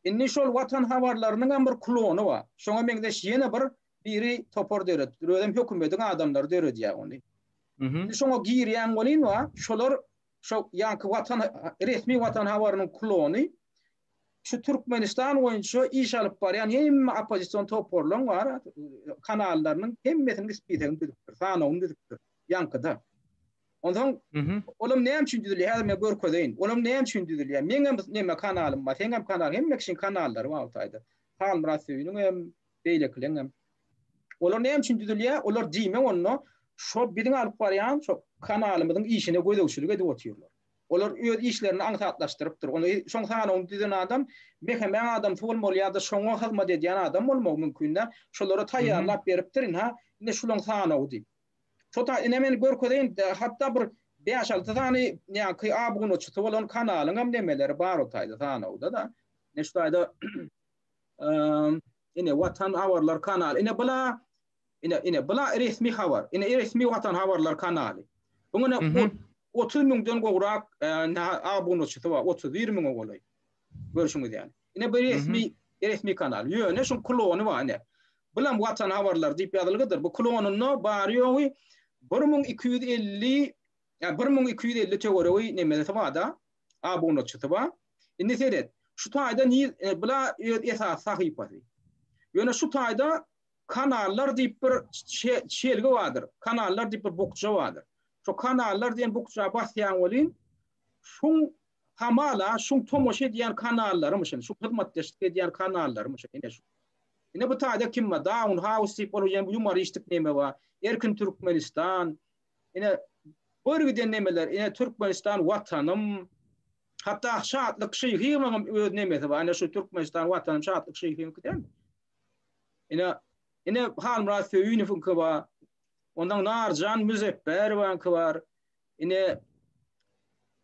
Inni şol vatan havarlarının hem bir klonu var. Şoňa meňdeş ýene biri topor döret. Rödem hökümetin adamlar döret ýa onu. Şoňa girýän bolyn var. Şolar şo ýanky vatan resmi vatan havarının klonu. Şu Türkmenistan boýunça iş alyp barýan hem opozisiýon toporlaryň var, kanallarının hemmesini ispitegen düdükdir, sanawyny düdükdir, ýankyda. Ondan olam näme üçin düdülýär, häzir men görkedeýin. Olam näme üçin düdülýär? Meňem näme kanalym bar, heňem kanal, hemme kişiň kanallary bar taýda. Hal Murasyň hem beýlekliň hem. Olar näme üçin düdülýär? Olar diýme onu, şo biziň alyp barýan şo kanalymyzyň işine gödөгçülük edip otyrlar. Olar öz işlerini aňsatlaşdyrypdyr. Onu şoň sanawyny düzen adam, mehemen adam bolmaly ýa-da şoňa hyzmat edýän adam bolmagy mümkin. Şolara taýýarlap beripdir, ine şulaň sanawy diýip. Şota ine men görkedeýin, hatda bir 5-6 tane ýa-ki abuny çytyp bolan kanalyň hem nemeleri bar otayda sanawda da. Ne şu taýda ine watan habarlar kanaly. Ine bula resmi habar. Ine resmi watan habarlar kanaly. Buňa 30 miňden gowrak abuny çytyp 30-20 miň bolay. Görüşüňiz ýani. Ine bir resmi kanal. Ýöne şu klonu var ine. Bulan watan habarlar diýip ýazylgydyr. Bu klonuny barýowy 1250 teoriýa nemede tabada abuny çytyp. Indi seret. Şu taýda bula esas sahypasy. Ýöne şu taýda kanallar diýip bir şelgi vardır. Kanallar diýip bir bokça vardır. Şu kanallar diyen bukça basyan olin. Şun hamala, şun tomoşe diyen kanallarmışın. Şu hizmetleştik diyen kanallarmışın. Yine bu taada kim var? Down House tip oluyor. Yumaristik neme var. Erkin Türkmenistan. Yine bölgeden nemeler. Yine Türkmenistan vatanım. Hatta şahatlık şeyhim nemesi var. Yine şu Türkmenistan vatanım şahatlık şeyhim gider. Yine Halmurat Föyü'nü fınkı var. Ondan Narcan Müzeffer var. Yine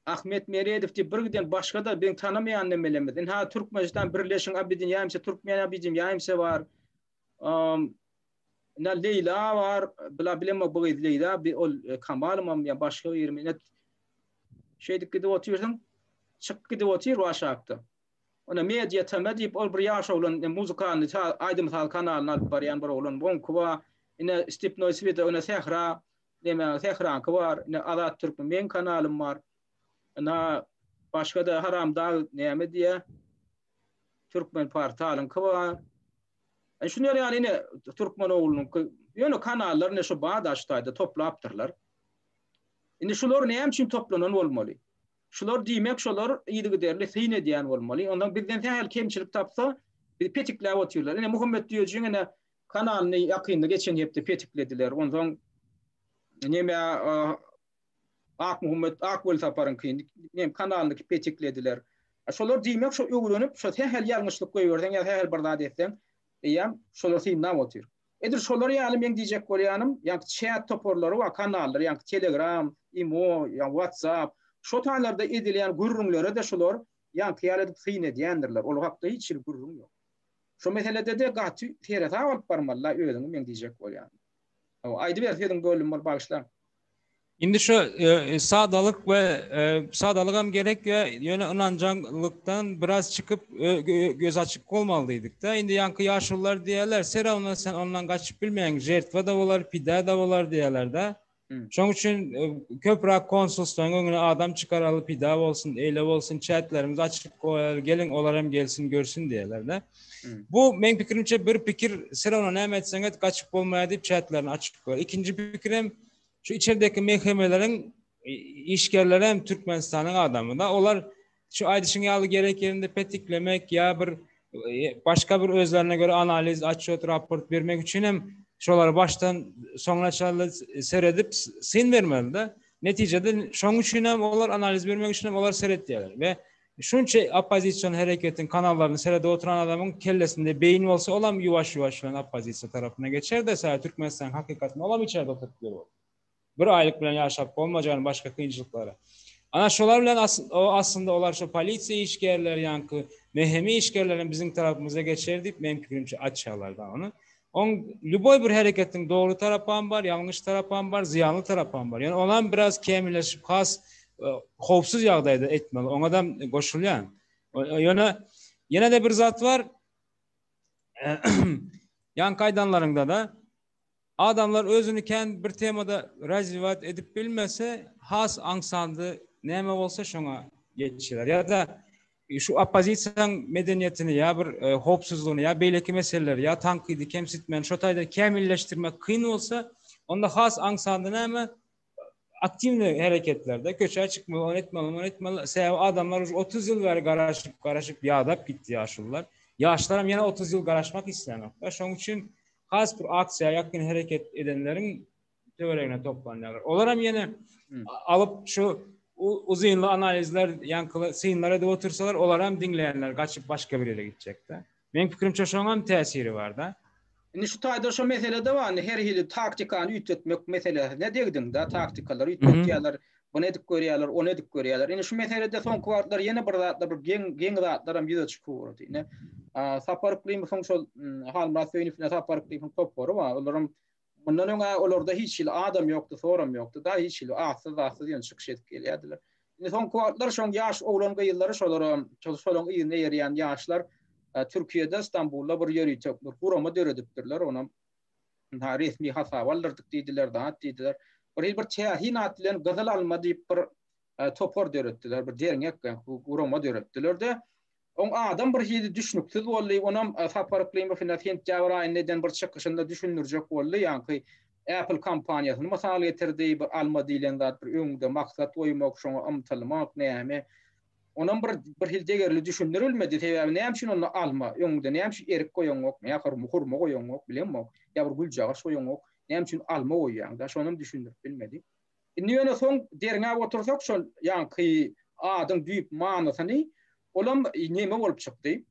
Ahmet Meredov diye birden başka da ben tanımayan nemelemedin. Ha Türkmenistan Birleşik Abidin Yayımse Türkmen Abidin Yayımse var. Leyla var. Bilmem bu Leyla bir ol Kamal'ım ya başka bir ne şeydik gidip oturuyorsun. Çık gidip oturuyor aşağıda. Ona medya temedip ol bir yaş olan müzikanı aydım tal kanallar bariyan var olan bon kuva ine Stepnoy Sveta ona Sehra deme Sehra var. Ne Adat Türkmen kanalım var. Na başka da haram dağ neyme diye Türkmen portalın var. Şunu yani ne Türkmen oğlunun yönü kanallar ne şu Bağdaş'taydı toplaptırlar. Şimdi şular ne için toplanan olmalı? Şular demek şular iyi giderli seyne diyen olmalı. Ondan birden her kemçilik tapsa bir petikle atıyorlar. Yani Muhammed diyor çünkü kanalını yakında geçen hepte petiklediler. Ondan neme Muhammed Akbol taparın kıyın kanalındaki petiklediler. Şolar demek şu öğrenip şu her yanlışlık koyuyordan ya her barda etsen diyem şolar seyindan otur. Edir şolar yani ben diyecek koyanım yani chat toporları var kanallar yani Telegram, Imo, yani WhatsApp şu tanlarda edilen gurrunları da şolar yani kıyalet seyine diyendirler. O hakta hiç gurrun yok. Şu meselede de gatü terata alıp barmallar öğrenim ben diyecek koyanım. Aydı bir fiyatın bölüm var bağışlar. Şimdi şu sağdalık ve sağdalıkam gerek ya yöne inancaklıktan biraz çıkıp göz açık olmalıydık da. Şimdi yankı yaşlılar diyorlar. Seravna sen ondan kaçıp bilmeyen jertva da olar, pida da olar diyorlar da. Şunun için köprak konsolosluğun önüne adam çıkaralı pida olsun, eyle olsun, chatlerimiz açık koyar, gelin olarım gelsin görsün diyorlar da. Bu benim fikrimce bir fikir Seravna ne etseniz kaçıp olmaya deyip chatlerini açık koyar. İkinci fikrim şu içerideki mehkemelerin işgərləri hem Türkmenistan'ın adamı da. Onlar şu aydışın yağlı gerek yerinde petiklemek ya bir başka bir özlerine göre analiz, açıt, raport vermek için hem şoları baştan sonuna seyredip sin vermeli de. Neticede şunun için hem onlar analiz vermek için hem onlar seyrettiler. Ve şunca opozisyon hareketin kanallarını seyrede oturan adamın kellesinde beyin olsa olam yuvaş opozisyon tarafına geçer de sadece Türkmenistan hakikatini olam içeride oturtuyor. Bir aylık bilen yaşap olmayacağını başka kıyıcılıklara. Ana şolar bilen aslında olar şu polisiya işgərler yankı, mehemi işgərlerin bizim tarafımıza geçerdik. Benim fikrimce açıyorlardı onu. Lüboy bir hareketin doğru tarafı var, yanlış tarafı var, ziyanlı tarafı var. Yani olan biraz kemilleşip has, kovsuz yağdaydı etmeli. Ondan koşuluyor. Yine de bir zat var. Yan kaydanlarında da adamlar özünü kendi bir temada razvivat edip bilmese has ansandı neme olsa şuna geçiyorlar. Ya da şu opozisyon medeniyetini ya bir hopsuzluğunu ya beyleki meseleleri ya tankıydı kemsitmen şotayda kemilleştirmek kıyın olsa onda has ansandı neme aktif hareketlerde köşeye çıkmalı, on etmeli. Adamlar 30 yıl veri karışıp yağdap gitti yaşlılar. Yaşlarım yine 30 yıl karışmak istemekler. Şunun için has bir aksiya yakın hareket edenlerin teorilerine toplanıyorlar. Olaram yine alıp şu uzunlu analizler yankılı sıyınlara da otursalar olaram dinleyenler kaçıp başka bir yere gidecekler. Benim fikrim çoğunun tesiri var da. Şimdi şu tayda şu meselede var. Her hili taktikanı ütletmek mesele. Ne dedin da taktikalar ütlettiyorlar. Bu ne dik görüyorlar, o ne dik görüyorlar. Yani şu meselede son kuartlar yine bir gen rahatlarım yüze çıkıyor. Yine saparıklıyım son şu Halmurat Föyü'nün saparıklıyım topları var. Onların bundan önce olurda hiç adam yoktu, sorum yoktu. Daha hiç ahsız yani çıkış edip geliyordular. Şimdi son kuartlar şu yaş oğlan yılları şoların iyine yarayan yaşlar Türkiye'de İstanbul'da bir yeri çöktür. Kurama dörediptirler ona. Resmi hasavallardık dediler, dağıt dediler. Bir teahin atlen gazal alma deyip bir topor dörettiler. Bir dernek kurama dörettiler de. On adam bir şeyi düşünüksüz oldu. Onam saparıklıyım finans hent javra neden bir çıkışında düşünürcek oldu. Yani Apple kampanyasını masal getirdiği bir alma dilen zat bir öňünde maksat oýmak şoňa ymtylmak näme. Onun bir hildegerli düşündirilmedi. Sebäbi näme üçin onu alma öňünde näme üçin erik goýanok, näme hurma goýanok bilenmek, ýa bir güljaga soýanok, näme üçin alma goýýan da şonum düşündirip bilmedi. Indi ýöne soň derine otursak şol ýa-ni adyň düýüp manasyny olam näme bolup çykdy?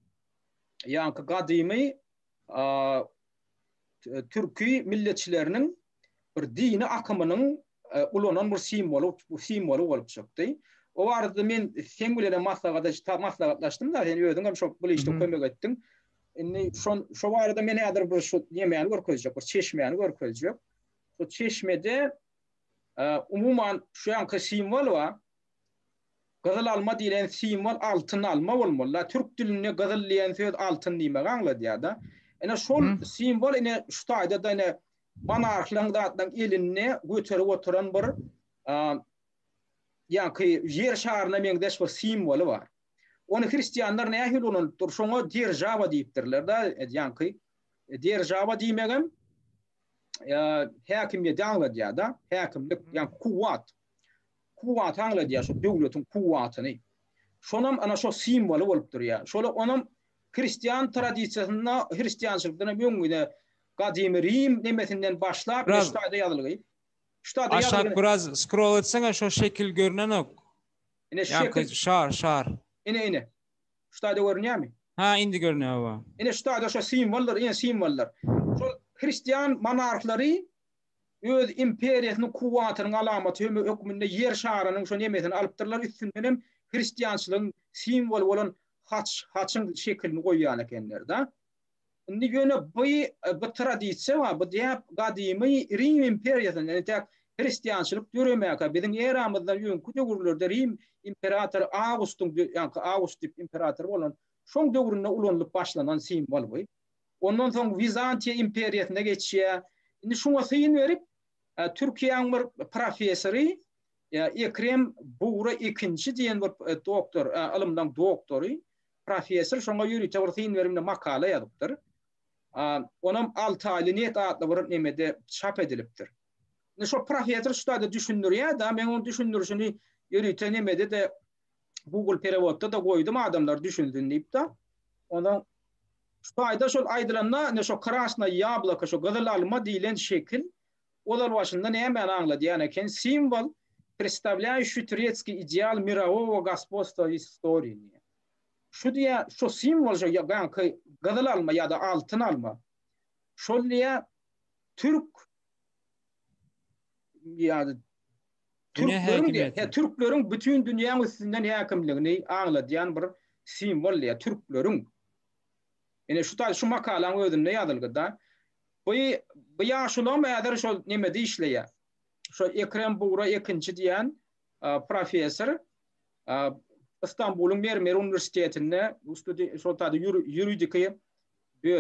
Ýa-ni gadymy Türki milletçilerinin bir dini akımının ulanan bir simbolu bolup çykdy. O arada men sen bilen maslahatlaşdym da, sen öýdüň şo bu işte kömek etdiň. Indi şo arada men häzir bir şu ýemäni görkezjek, bir çeşmeni görkezjek. O çeşmede umuman şu anki simbol var. Gazal alma diýilen simbol altyn alma bolmaly. Türk dilinde gazal diýen söz altyn diýmek aňlady ýa-da. Ene şol simbol ene şu taýda da ene monarhlaryň zatlaryň eline göterip oturan bir ýa-ni yer şaryna meňdeş bir simbolu var. Onu hristiýanlar nähil unutur, şoňa derjava diýipdirler da, ýa-ni derjava diýmegem häkimiyet aňlady ýa-da, häkimlik ýa-ni kuwat aňlady ýa, şu döwletiň kuwatyny. Şonam ana şo simbolu bolup durýar. Şola onam hristiýan tradisiýasyna, hristiýançylykdyna meňňe gadymy Rim nemesinden başlap ştaýda ýazylgy. Aşağı biraz scroll etsen şu şekil görünen ok. Ine şekil şar. Ine. Ştaýda görünýärmi? Ha, indi görünýär. Ine ştaýda şu simbollar. Şol hristiýan monarhlary öz imperiýasynyň kuwatynyň alamaty hökmünde yer şarynyň şu nemesini alypdyrlar, üstünden hristiýançylygyň simbol bolan haçyň şekilini goýýan ekenler da. Indi ýöne bu tradisiýa var, bu diýip gadymy Rim imperiýasyny, tek hristiýançylyk döremäkä biziň eramyzda ýönkü döwürlerde Rim imperator August imperator bolan şoň döwründe ulanyp başlanan simbol bu. Ondan soň Bizantiýa imperiýasyna geçýär. Indi şoňa syn berip Türkiýanyň bir professory Ekrem Buğra ikinci diýen bir doktor, ilmden doktory, professor şoňa ýürüýär bir syn berimde makala ýazypdyr. Onam 6 aýly net adly bir nemede çap edilipdir. Şo professor şuda düşündürýär da, men onu düşündürüşini ýürüýär nemede de Google Perewodda da goýdum, adamlar düşündün diýip da. Ondan şuda şol aýdylanna ne şo krasna yablaka, şo gazal alma diýilen şekil olar başynda näme aňlady ýa-ni simbol представляющий турецкий идеал мирового господства в истории. Şu simbol gazal alma ya da altın alma. Şolya Türk ya Türklerin bütün dünyanın üstünden hakimligini anlatan bir simbol ya Türklerin. Yani şu makalan özünde yazıldı da bu yaşulan ýa-da şol nemede işleýär. Şu Ekrem Buğra ikinci diýen professor İstanbul'un Mermer Üniversitesi'nde yuridik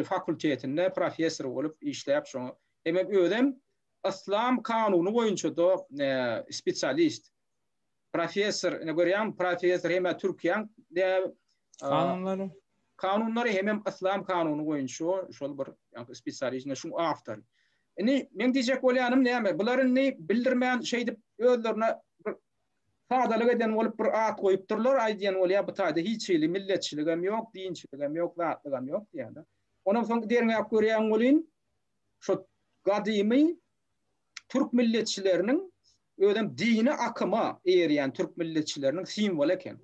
fakültetinde professor olup işleyip şonu. Hem ödem İslam kanunu boyunca da spesyalist. Professor ne görýän professor hem Türkiýanyň kanunları hem İslam kanunu boyunca şol bir spesyalist şu aftar. Eni men diýjek bolýanym näme? Bularyň ne bildirmeýän şeýdi özlerine sadalyk eden bolup bir at goýupdyrlar, aýdýan bolýar bu taýda hiç ýyly milletçiligem ýok, dinçiligem ýok, zatlygam ýok diýende. Ondan soň derine görýän bolýan şo gadymy Türk milletçileriniň ödem dini akıma eýerýän Türk milletçileriniň simbol eken.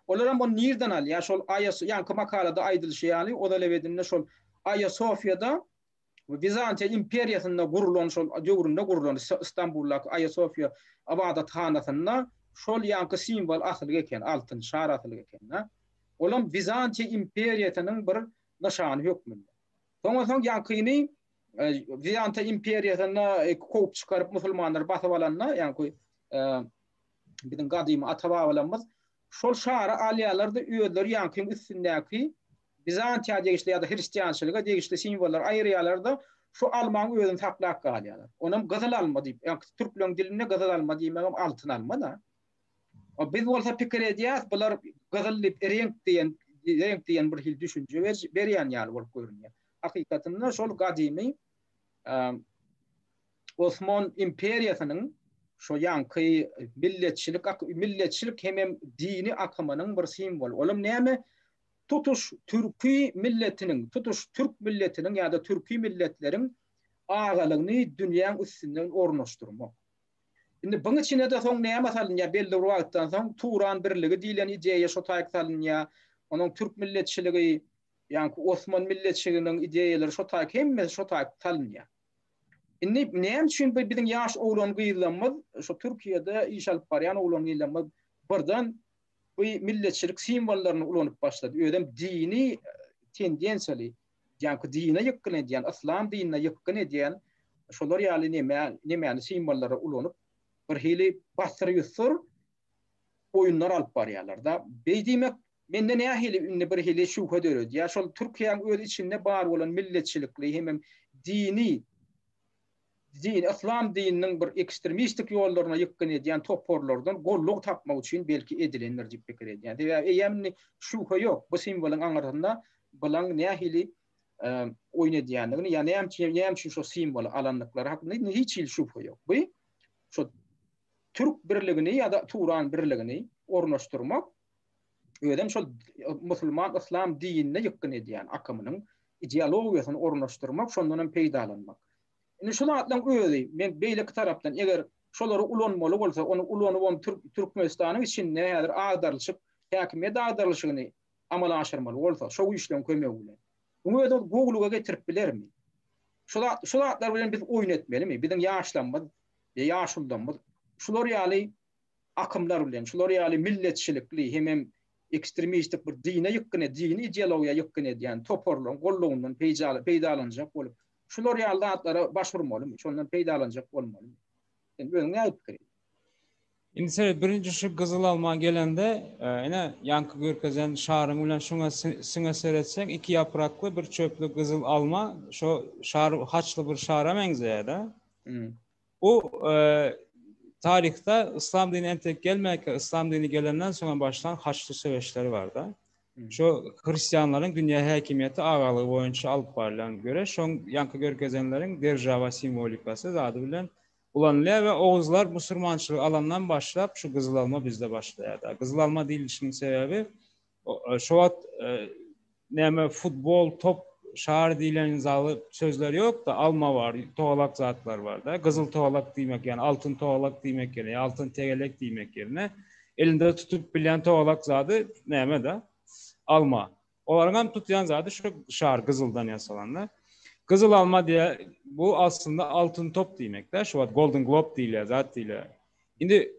Olaram onu nirden alýar? Şol ýa-ni makalada aýdylşýaly, o da lewedinde şol Aýa Sofya'da Bizantiýa imperiýasyna gurulan şol döwründe gurulan İstanbul'daki Aýa Sofya Abadathanasynda şol ýa-ni simbol asly eken, altyn şar asly eken. Olam Bizantiýa imperiýasynyň bir nişany hökmünde. Soňra ýa-ni Bizantiýa imperiýasyna kop çykaryp musulmanlar basyp alanna, ýa-ni biziň gadymy ata-babalarymyz şol şara alýarlarda öýleri ýa-ni üstündäki Bizantiýa degişli ya da hristiýançylyga degişli simbollar aýrýarlarda şu almaň özüni saklap galýarlar. Onam gazal alma diýip, ýa türkleň dilinde gazal alma diýmegem altyn alma da. O biz bolsa pikir edýäs, bular gazal diýip renk diýen bir hil düşünje berýän ýaly bolup görünýär. Hakykatynda şol gadymy Osman İmperiyasının şu yankı milletçilik hem dini akımının bir simbol. Oğlum näme? Tutuş Türkü milletinin, tutuş Türk milletinin ya da Türkü milletlerin ağalığını dünyanın üstünden ornaştırmak. Şimdi bunun içine de soň näme salyn ya belli bir wagtdan soň Turan birligi diýilen ideýa şo taýyk salyn ya. Onuň Türk milletçiligi, yani Osman milletçiliginiň ideýaları şo taýyk hemme şo taýyk salyn ya. Indi näme üçin biziň ýaş oglan gyýlanmaz, şo Türkiýede iş alyp barýan oglan gyýlanmaz birden bu milletçilik simbollaryny ulanyp başlady. Ödem dini tendensiýaly, yani dine ýakyn edýän, islam dinine ýakyn edýän şolar ýaly näme simbollary ulanyp bir hili bastırıyorsun oyunlar alıp barýarlar da. Beýdimek mende näme hili bir hili şuha döredi. Ya şol Türkiýanyň öz içinde bar bolan milletçilikli hem dini İslam dininiň bir ekstremistik ýollaryna ýakyn edýän toporlardan golluk tapmak üçin belki edilenler diýip pikir edýän. Ýa-ni şuha ýok. Bu simbolyň aňarynda bilen näme hili oýun edýändigini, ýa-ni näme üçin şo simbol alanlyklary hakynda hiç hil şuha ýok. Bu şo Türk birligini ya da Turan birligini ornaştırmak ödem şol Müslüman İslam dinine ýakyn edýän akymynyň ideologiýasyny ornaştırmak, şondan peýdalanmak. Indi şol atlan özi men beýleki tarapdan eger şolary ulanmaly bolsa, onu ulanyp Türkmenistanyň içinde häzir agdarlyşyk, häkimiýet agdarlyşygyny amala aşyrmaly bolsa, şo işlem kömek bilen. Bunu öde Google'a getirip bilermi? Şol atlar bilen biz oýun etmelimi? Biziň ýaşlanmaz, ýaşuldanmaz. Şular ýaly akımlar bilen, şular ýaly milletçilikli hem ekstremistik bir dine ýakyn dini ideologiýa ýakyn edýän toporlaryň gollugyndan peýdalanjak bolup, şular ýaly atlara başvurmaly, şondan peýdalanjak bolmaly. Sen özüň näme pikir? Indi birinji şu Gyzyl Alma gelende ene Yankı Görkezen şaryň bilen şuňa siňe seretseň iki ýaprakly bir çöplü gyzyl alma şo şar haçly bir şara meňzeýär. O tarihte İslam dini entek gelmekle İslam dini gelenden sonra başlayan Haçlı Söveçleri var da. Şu Hristiyanların dünya hakimiyeti ağalığı boyunca alıp varılan göre şon Yankı Görkezenlerin derjava simvolikası zadı bilen ulanılıyor ve Oğuzlar Müslümançılığı alandan başlayıp şu Gyzyl Alma bizde başlıyor da. Gyzyl Alma deyilişinin sebebi şu at neme futbol, top, şair diýilen zalı sözler yok da alma var, toğalak zatlar var da. Gyzyl toğalak diýmek yani altın toğalak diýmek yerine, altın tegelek diýmek yerine elinde tutup bilen toğalak zadı näme da alma. Olaryň tutýan zady şu şair gyzyldan ýasalanlar. Gyzyl Alma diye bu aslında altın top diýmek de. Şu wat Golden Globe diýilýär, zat diýilýär. Indi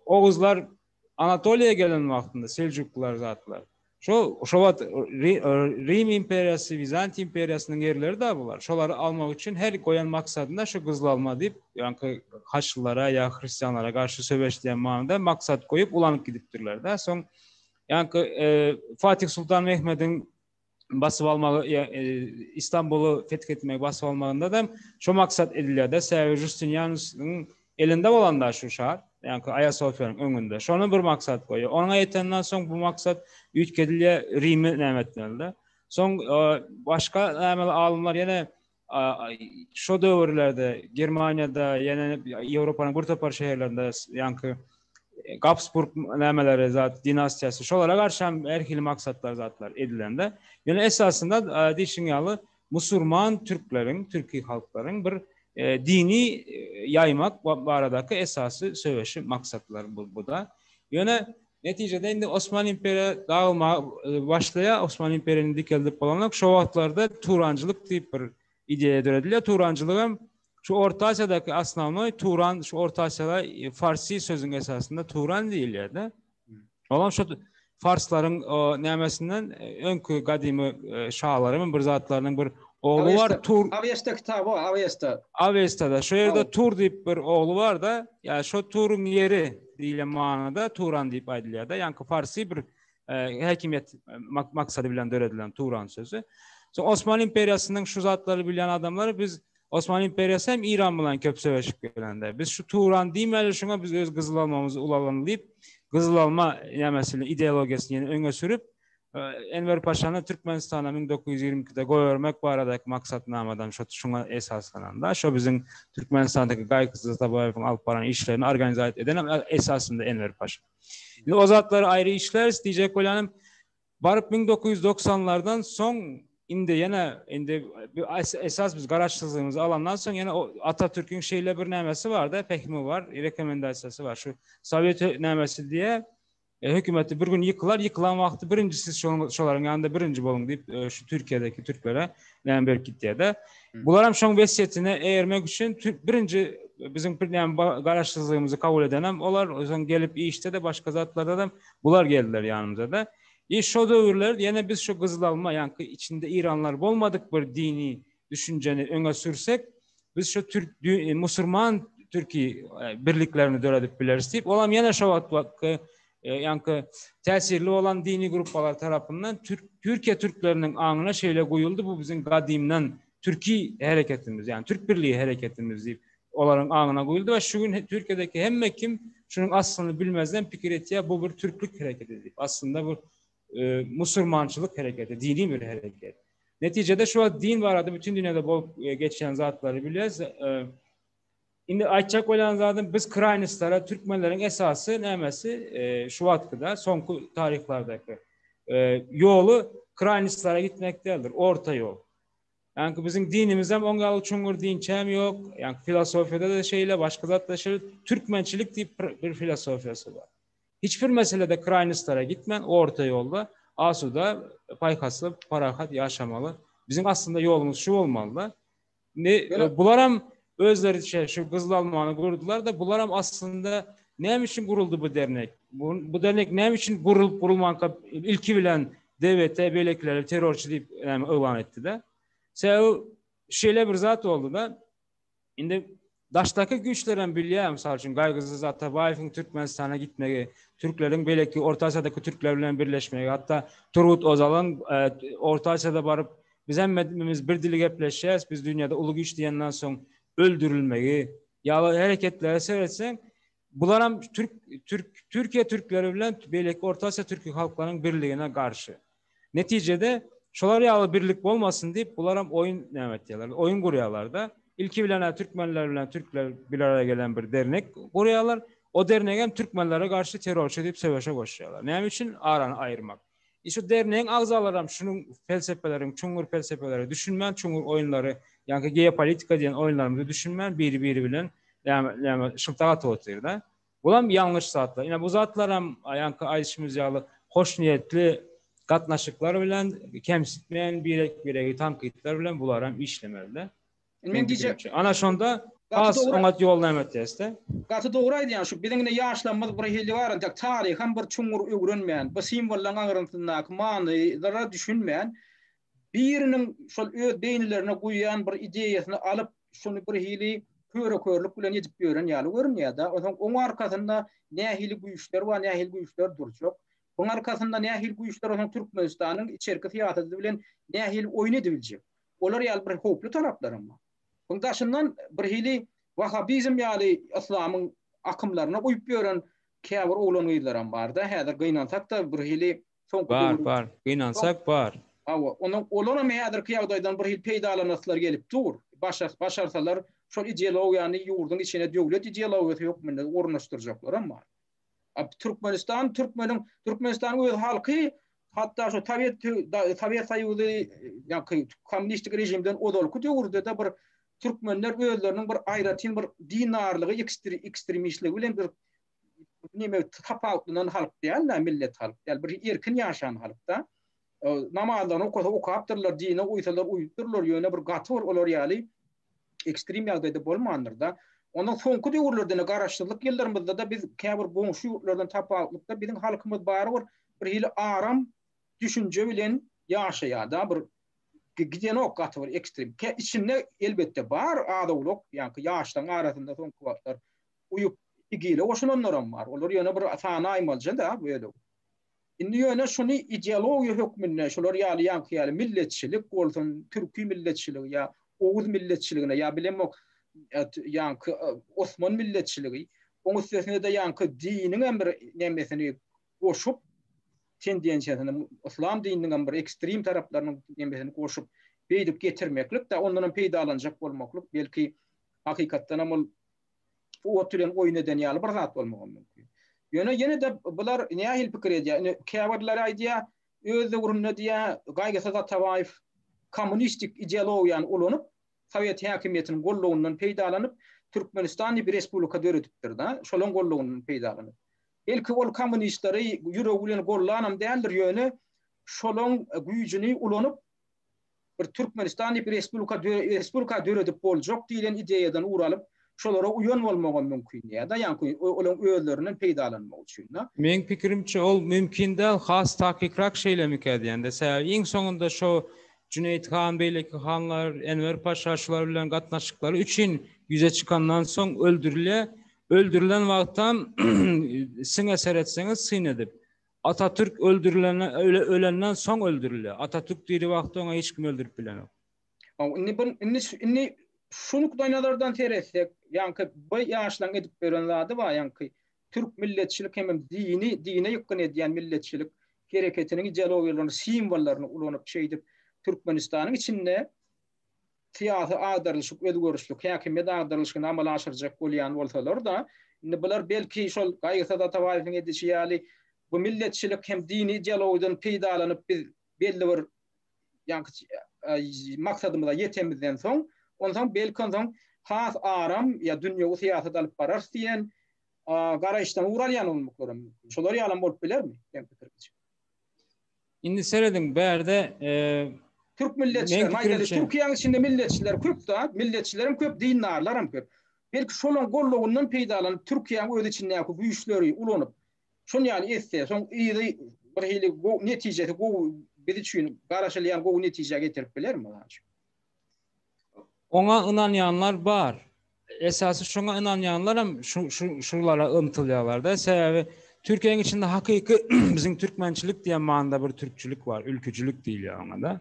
Oğuzlar Anatoliýa gelen wagtynda Seljuklular zatlar. Şu wat Rim imperiyası, Bizans imperiyasının yerleri de bular. Şoları almak için her koyan maksadında şu Gyzyl Alma deyip yani Haçlılara ya Hristiyanlara karşı söveçleyen manada maksat koyup ulanıp gidipdirler de. Son yani Fatih Sultan Mehmet'in basıp almağı İstanbul'u fethetmek basıp almağında da şu maksat ediliyor da Sever Justinianus'un elinde olan da şu şahar. Yani Ayasofya'nın önünde. Şonu bir maksat koyuyor. Ona yetenden son bu maksat ülkedilye Rim'i nämetlenildi. Son başka nämeli alımlar yine şu dövrlerde Germanya'da yine Avrupa'nın bir topar şehirlerinde yani Habsburg nämeleri zat dinastiyası şolara karşı erkili maksatlar zatlar edilende. Yani esasında dişinyalı Müslüman Türklerin, Türkiye halkların bir dini yaymak bu aradaki esası söveşi maksatlar bu da. Yani neticede indi Osmanlı İmperi dağılma başlaya Osmanlı İmperi'nin dikeldi olanlar şu vaxtlarda Turancılık deyip bir ideya döredildi. Turancılığım şu Orta Asya'daki asnavnoy Turan, şu Orta Asya'da Farsi sözün esasında Turan değil ya da. Olan şu Farsların nämesinden önkü kadimi şahlarının bir zatlarının bir oğlu var. Avesta kitabı, Avesta. Avesta'da. Şu yerde Tur deyip bir oğlu var da, ya şu Tur'un yeri diýilen manada Turan deyip aýdylýar da. Yani Farsi bir hakimiyet maksadı bilen döredilen Turan sözü. So, Osmanlı İmperiyasının şu zatları bilen adamları biz Osmanlı İmperiyası hem İran bilen köp söveşip gelende. Biz şu Turan diýmeli şuna biz öz Gyzyl Almamızı ulalanlyp Gyzyl Alma nämesini ideologiýasyny öňe sürüp Enver Paşa'nı Türkmenistan'a 1922'de goýbermek baradaki maksatnamadan şuna esaslananda şo bizim Türkmenistan'daki Gaykızı Tabayeviň alyp baran işlerini organize eden esasında Enver Paşa. O zatları ayrı işler isteyecek bolanım. Barıp 1990'lardan son indi esas biz garaşsızlığımızı alandan sonra yine Atatürk'ün şeyle bir nämesi var da pekmi var, rekomendasiyası var. Şu Sovyet nämesi diye hükümeti bir gün yıkılan vakti birincisi şoların yanında birinci bolun deyip şu Türkiye'deki Türklere näme berip gitdi de. Bular hem şoň wesiýetine eýermek üçin birinci bizim garaşsızlığımızı kabul edenem olar oňan gelip işte de başka zatlarda da bular geldiler yanımıza da. Şo döwürler yine biz şu Kızılalma yankı içinde İranlar bolmadık bir dini düşünceni öňe sürsek biz şu Müslüman Türkiye birliklerini döredip bileriz deyip olam yine şo wagt yankı tesirli olan dini gruplar tarafından Türkiye Türklerinin aňyna şeýle goýuldy bu bizim gadimden Türkiye hareketimiz yani Türk Birliği hareketimiz deyip olaryň aňyna goýuldy we şu gün Türkiye'deki hemme kim şunun aslını bilmezden pikir etýär bu bir Türklük hareketi deyip aslında bu Müslümançılık hareketi, dini bir hareket. Neticede şu din var adı bütün dünyada bol geçen zatları biliyoruz. Şimdi aýtjak bolan zatym biz Kraynistlara Türkmenlerin esası nämesi şu wagtda sonku tarihlardaki yolu Kraynistlara gitmekdedir. Orta yol. Yani bizim dinimizden ongalı çungur din çem yok. Yani filosofiyada da şeyle başka zatla şey Türkmençilik diye bir filosofiyası var. Hiçbir meselede Kraynistlara gitmen orta yolda asuda paykaslı parahat yaşamalı. Bizim aslında yolumuz şu olmalı. Bular hem özleri şu Kızılalmany kurdular da bular hem aslında ne için kuruldu bu dernek? Bu dernek ne için kurulmanka ilki bilen devlete belekleri terörçü deyip elan etti de. Şeyle bir zat oldu da şimdi daştaki güçlerin bilýär misal üçin Gaygızı Atabayewiň Türkmenistan'a gitmegi, Türklerin belki Orta Asya'daki Türkler bilen birleşmegi, hatta Turgut Özal'ın Orta Asya'da barıp biz hemmemiz bir dili gepleşýäs, biz dünyada ulu güç diýenden soň öldürülmegi, ýa-da hareketlere seretseň bular hem Türkiye Türkleri bilen belki Orta Asya Türk halklarynyň birligine garşy. Neticede şolar ýaly birlik bolmasın diýip bular hem oyun nämetdiler, oyun gurýarlar da. İlki bilen Türkmenler bilen Türkler bir araya gelen bir dernek kurýarlar. O dernek hem Türkmenlere karşı terörçü deyip söwüşe goşýarlar. Näme üçin arany aýyrmak? Şu derneğin agzalary hem şunun felsefelerini, çuňur felsefeleri düşünmän, çuňur oýunlary, ýa-ni geopolitika diýen oýunlarymyzy düşünmän, biri bilen ýa-ni şyltagat otyr da. Bu hem ýalňyş zatlar. Ýa bu zatlar hem ýa-ni aýdyşymyz ýaly hoş niyetli gatnaşyklar bilen, kemsitmeýän biregi tankytlar bilen bular hem işlemeli. Men diyeceğim. Ana şonda az oňat ýol nämetdesde. Gaty dogry aýdýan şu bileňine ýaşlanmaz bir hili var, tarih hem bir çuňur öwrenmeýän, bu simwollaryň aňyryntynaky manylara düşünmeýän biriniň şol öz beýnlerine goýýan bir ideýasyny alyp şonu bir hili körlük bilen ýetip ýören ýaly görünýär da. Oň arkasynda nähili güýçler we nähili güýçler durjak. Oň arkasynda nähili güýçler oň Türkmenistanyň içerki fiýaty bilen nähili oýun edibiljek. Olar ýaly bir hoply taraplarym bar. Bundaşından bir hili Vahabizm ýaly İslamyň akymlaryna uýup ýören käbir oglan ýylaram bar da. Häzir gynansak da bir hili bar. Gynansak bar. Onuň olara häzir ýagdaýdan bir hil peýdalanaslar gelip dur. Başarsalar şol ideologiýany ýurdun içine döwlet ideologiýasy ýokmunda ornaşdyrjaklar amma. Türkmenistan öz halky hatta şu Sovyet Soýuzy ýa-ni kommunistik rejimden odolky döwürde de bir Türkmenler özleriniň bir aýratyn bir dinarlygy, ekstremistligi bilen bir näme tapawutlanan halk diýerler, millet halk. Ýa bir erkin ýaşaýan halkda. Namazdan okapdyrlar, dine uýsalar uýupdyrlar, ýöne bir gaty bar, olar ýaly ekstrem ýagdaýda bolmandyr da. Onuň soňky döwürlerde garaşdyrlyk ýyllarymyzda da biz käbir goňşy ýurtlardan tapawutda biziň halkymyz bary bir hili aram düşünje bilen ýaşaýar da bir giden ok gaty bir ekstrem. İçinde elbette bar adawluk, ýa-ni ýaşlaryň arasynda soňky wagtlar uýup igile oşunanlar bar. Olar ýöne bir atana aýmalja da böyle. Indi ýöne şunu ideologiýa hökmünde şolar ýaly milletçilik bolsun, türki milletçiligi ýa Oğuz milletçiligine ýa bilemok ýa-ni Osman milletçiligi, oň üstesinde de ýa-ni diniň bir nämesini goşup tendensiyasını İslam dininin bir ekstrem taraplarının demesini koşup beýdip getirmeklik de ondan peýda alanjak bolmaklyk belki hakykatdan amol o türen oýun eden ýaly bir zat bolmagy mümkin. Ýöne de bular nähil pikir edýär. Käwirler aýdýar, özü urunna diýär, gaýgysy da tawaif kommunistik ideologiýany ulanyp, Sovet häkimetiniň gollawundan peýdalanyp, Türkmenistany bir respublika döredipdir da, şolaň gollawundan peýdalanyp. Belki ol kommunistleri ýüregi bilen gollanam däldir ýöne, şolaň güýjüni ulanyp bir Türkmenistany bir respublika döredip boljak diýilen ideýadan uralyp, şolara uyan bolmagy mümkin ýa-da ýa-ni olaň özlerinden peýdalanmak üçin. Meň pikirimçe ol mümkin däl, has tahkikrak şeýlemik edýände. Iň soňunda şo Cüneyt Han, Beýleki hanlar, Enver Paşa şular bilen gatnaşyklary üçin ýüze çykandan soň öldürülen wagtdan siň eser etseňiz syn edip Atatürk ölenden soň öldürilýär. Atatürk diýri wagtda oňa hiç kim öldürip bilenok. Inni şunu daýnalardan teretsek, ýa-ni bu ýaşlaň edip berenlerde bar, ýa-ni Türk milletçilik hem dine ýykyn edýän milletçilik hereketiniň ideologiýalaryny, simwollaryny ulanyp şeýdip Türkmenistanyň içinde siyasi agdarlyşyk, özgörüşlük, häkimet agdarlyşygyny amala aşyrjak bolýan bolsalar da, indi bular belki şol gaýgysy da tawaýyň edişi ýaly bu milletçilik hem dini ideologiýadan peýdalanyp biz belli bir ýa-ni maksadymyza ýetemizden soň, ondan belki ondan has aram ýa dünýä siýasat alyp barar diýen garaýşdan uralýan bolmaklary mümkin. Şolar ýalan bolup bilermi? Indi seredin berde Türk milletçiler, Türkiýanyň içinde milletçiler köp da, milletçilerim köp, dindarlaram köp. Belki şolaň gollawundan peýdalanyp Türkiýanyň öz içindäki güýçleri ulanyp, şonu ýaly etse, soň ýyly bir hili netijesi biz üçin garaşylýan gowy netije getirip bilermi? Oňa ynanýanlar bar. Esasy şoňa ynanýanlar hem şulara ymtylýarlar da. Sebäbi Türkiýanyň içinde hakyky biziň türkmençilik diýen maňda bir türkçilik bar, ülküçilik diýilýär oňa da.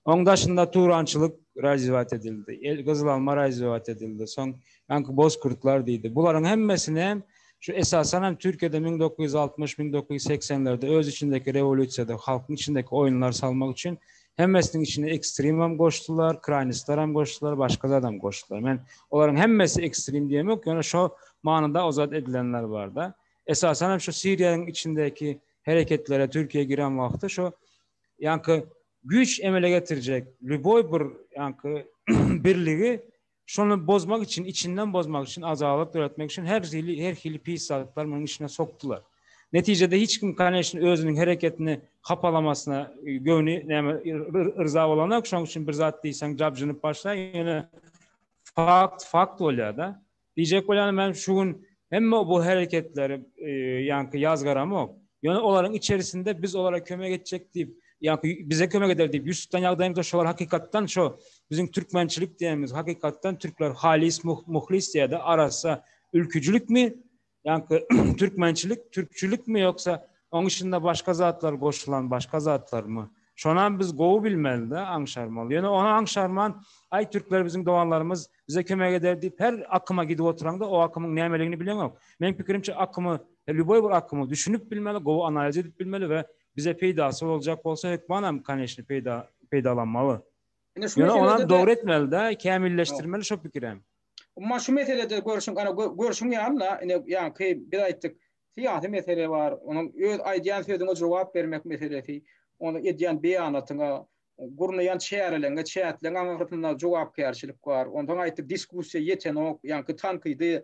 Oň daşynda Turançylyk raýzywat edildi, el gyzylma raýzywat edildi, soň ýa-ni bozkurtlar diýdi. Bularyň hemmesini şu esasen hem Türkiýede 1960-1980'lerde öz içindeki revolüsiýada, halkyň içindeki oýunlar salmak üçin hemmesiniň içine ekstrem hem goşdular, kraynistlar hem goşdular, başga adam goşdular. Men olaryň hemmesi ekstrem diýemek, ýöne şo manada ozat edilenler bar da. Esasen hem şu Siriýanyň içindeki hereketlere Türkiýe giren wagtda şo ýa-ni güç emele getirecek, lüboy bir ýa-ni birligi şonu bozmak için, içinden bozmak için, azalyk öğretmek için her hili pislikler bunun içine soktular. Neticede hiç kim kardeşin özünün hareketini kapalamasına göğünü rıza olanak, şoň üçin bir zat diýsen jabjynyp başlar, ýöne fakt bolýar da. Diýjek bolýan men şu gün hemme bu hareketleri ýa-ni ýazgaramok. Ýöne olaryň içerisinde biz olara kömek etjek diýip, ýa-ni bize kömek eder diýip ýüzden ýagdaýymyzda şolar hakykatdan şo bizim türkmençilik diýemiz hakykatdan türkler halis muhlis diýär de arasa ülkücülük mi? Yani Türkmençilik, Türkçülük mü yoksa onun dışında başka zatlar koşulan başka zatlar mı? Şonan biz gowu bilmeli de aňşarmaly. Yani ona aňşarman ay Türkler bizim doğanlarımız bize kömek eder deyip her akıma gidip oturanda o akımın nämeligini bilemok. Men pikirimçe akımı, lüboy bir akımı düşünüp bilmeli, gowu analiz edip bilmeli ve bize peýdasy boljak bolsa hekmanam kanişni peýdalanmaly. Yani ona dogry etmeli de, kämilleşdirmeli şo pikirem. Ama şu meselede görüşüm ýa-ni ýa-ni bir aýtdyk, siýasy mesele bar, onuň öz aýdýan sözüne jogap bermek meselesi, onu edýän beýanatyna, gurnaýan şäherlerine, çätlerine aňyryna jogapkärçilik bar. Ondan aýtdyk diskussiýa ýetenok, ýa-ni tankydy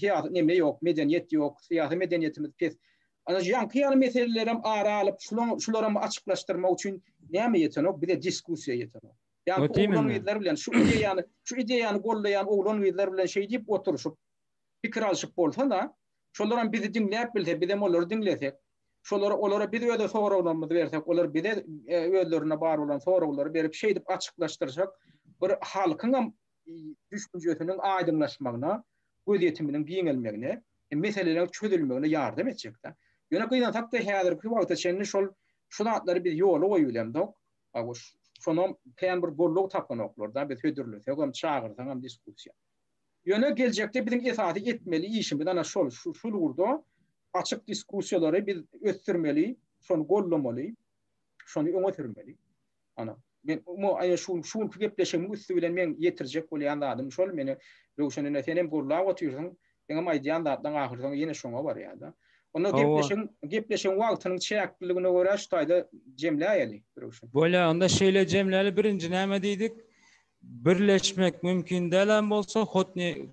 siýasat näme ýok, medeniýet ýok, siýasy medeniýetimiz pes. Ana ýa-ni meselelerem aralyp, şularym açyklaşdyrmak üçin näme ýetenok, bir de diskussiýa ýetenok. Yani oğlan üyeler bilen şu ideýany gollayan oğlan üyeler bilen şey diýip oturuşup pikir alşyp bolsa da şolaryň bizi dinläp bilse, biz hem olary dinlesek, olara biz öýde soraglary bersek, olar bize öýlerine bar bolan soraglary berip şey diýip açyklaşdyrsak, bir halkyň düşünjesiniň aýdynlaşmagyna, göz ýetiminiň giňelmegine, meselelerin çözülmegine ýardam etjek da. Ýöne gynansak da häzirki wagtda şeňle şu natlary biz ýola goýulamdyk. Şonam peýan bir golluk tapmanoklarda biz hödürlesek, hem çağırsak hem diskussiýa. Ýöne geljekde biziň esasy etmeli işimiz ana şol urda açyk diskussiýalary biz ötürmeli, şonu gollamaly, şonu öňe sürmeli. Ana men aýa şu gepleşimi üstü bilen men ýetirjek bolýan adam şol meni Röwşenin senem gorlaw otyrsaň, ýa-da maýdan datdan ahyrsaň ýene şoňa bar ýa-da. Onda gepleşen wagtynyň çäkliligine görä şu taýda jemläýeli Röwşen. Bolýa, onda şeýle jemläli birinji näme diýdik? Birleşmek mümkin dälen bolsa,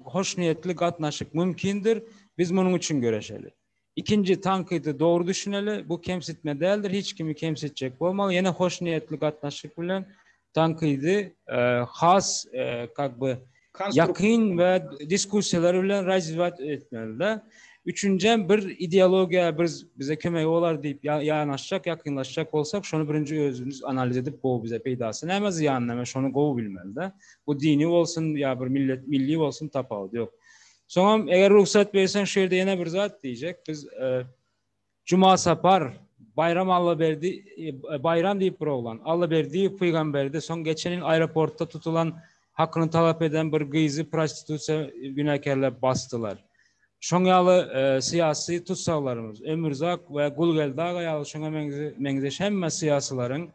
hoş niyetli gatnaşyk mümkindir. Biz munuň üçin göreşeli. İkinci, tankydy doğru düşüneli. Bu kemsitme däldir. Hiç kimi kemsitjek bolmaly. Ýene hoş niyetli gatnaşyk bilen tankydy has yakyn we diskussiýalar bilen razwat etmeli. Üçüncü, bir ideologiya bize kömek olar deyip yanaşacak, yakınlaşacak olsak, şonu birinci özümüz analiz edip bu bize peydasın. Ama ziyanlama şonu govu bilmeli de. Bu dini olsun ya bir milli olsun tapalı yok. Sonra eğer ruhsat versen şu yerde yine bir zat diyecek. Biz Cuma sapar, bayram Allah verdi, bayram deyip bir oğlan. Allah verdi, peygamberde son geçenin aeroportta tutulan hakkını talep eden bir gıyızı prostitusiya günahkarlar bastılar. Şoňaly siyasi tutsaglarymız Ömürzak we Gulgeldağ ýaly şoňa meňzeş hemme siyasylaryň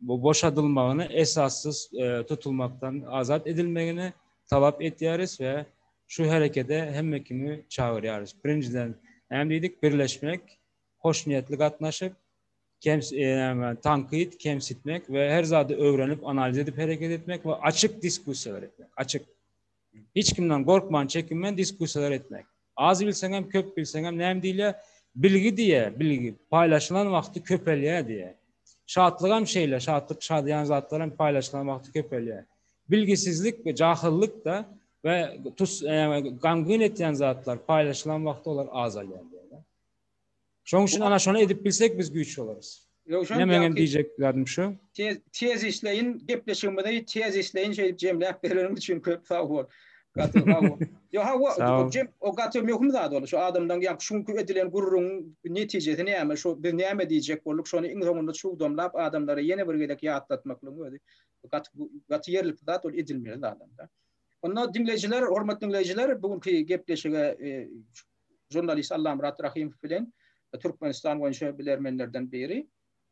bu boşadylmagyny esassız tutulmaktan azat edilmegini talap etýäris we şu herekete hemme kimi çağırýarys. Birinciden hem diýdik birleşmek, hoş niyetli gatnaşyp, tankit, kemsitmek ve her zady öwrenip analiz edip hareket etmek ve açık diskussiýalar etmek. Açık. Hiç kimden korkman, çekinmen diskussiýalar etmek. Az bilsen hem köp bilsen hem näme diýle bilgi diye, bilgi paylaşılan wagty köpelýär diye. Şatlyk hem şeýle, şatlyk şadyan zatlar hem paylaşılan wagty köpelýär. Bilgisizlik ve jahyllyk da ve gangyn etýän zatlar paylaşılan wagty olar azalýar diýler. Şoň üçin ana şonu edip bilsek biz güýçli olarys. Näme diýjek zadım şu? Tez işleyin, gepleşigimde tez işleyin şeýip jemläp berlerim üçin köp sag bol. Yo o gatı möhüm zat bol. Şu adamdan ýa şunky edilen gurrun netijesi näme? Şu biz näme diýjek bolduk? Şonu iň soňunda şu domlap adamlara ýene bir gedek ýatlatmaklygy ödi. Gatı ýerlik zat ol edilmeli adamda. Onda dinleýijiler, hormatly dinleýijiler, bugünkü gepleşige jurnalist Allam Murat Rahimov bilen Türkmenistan boýunça bilermenlerden biri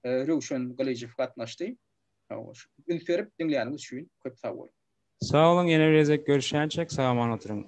Röwşen Galyjew gatnaşdy. Ünferip dinleýänimiz üçin köp sag bol. Sağ olun, yine bir görüşençek, sağ olun oturun.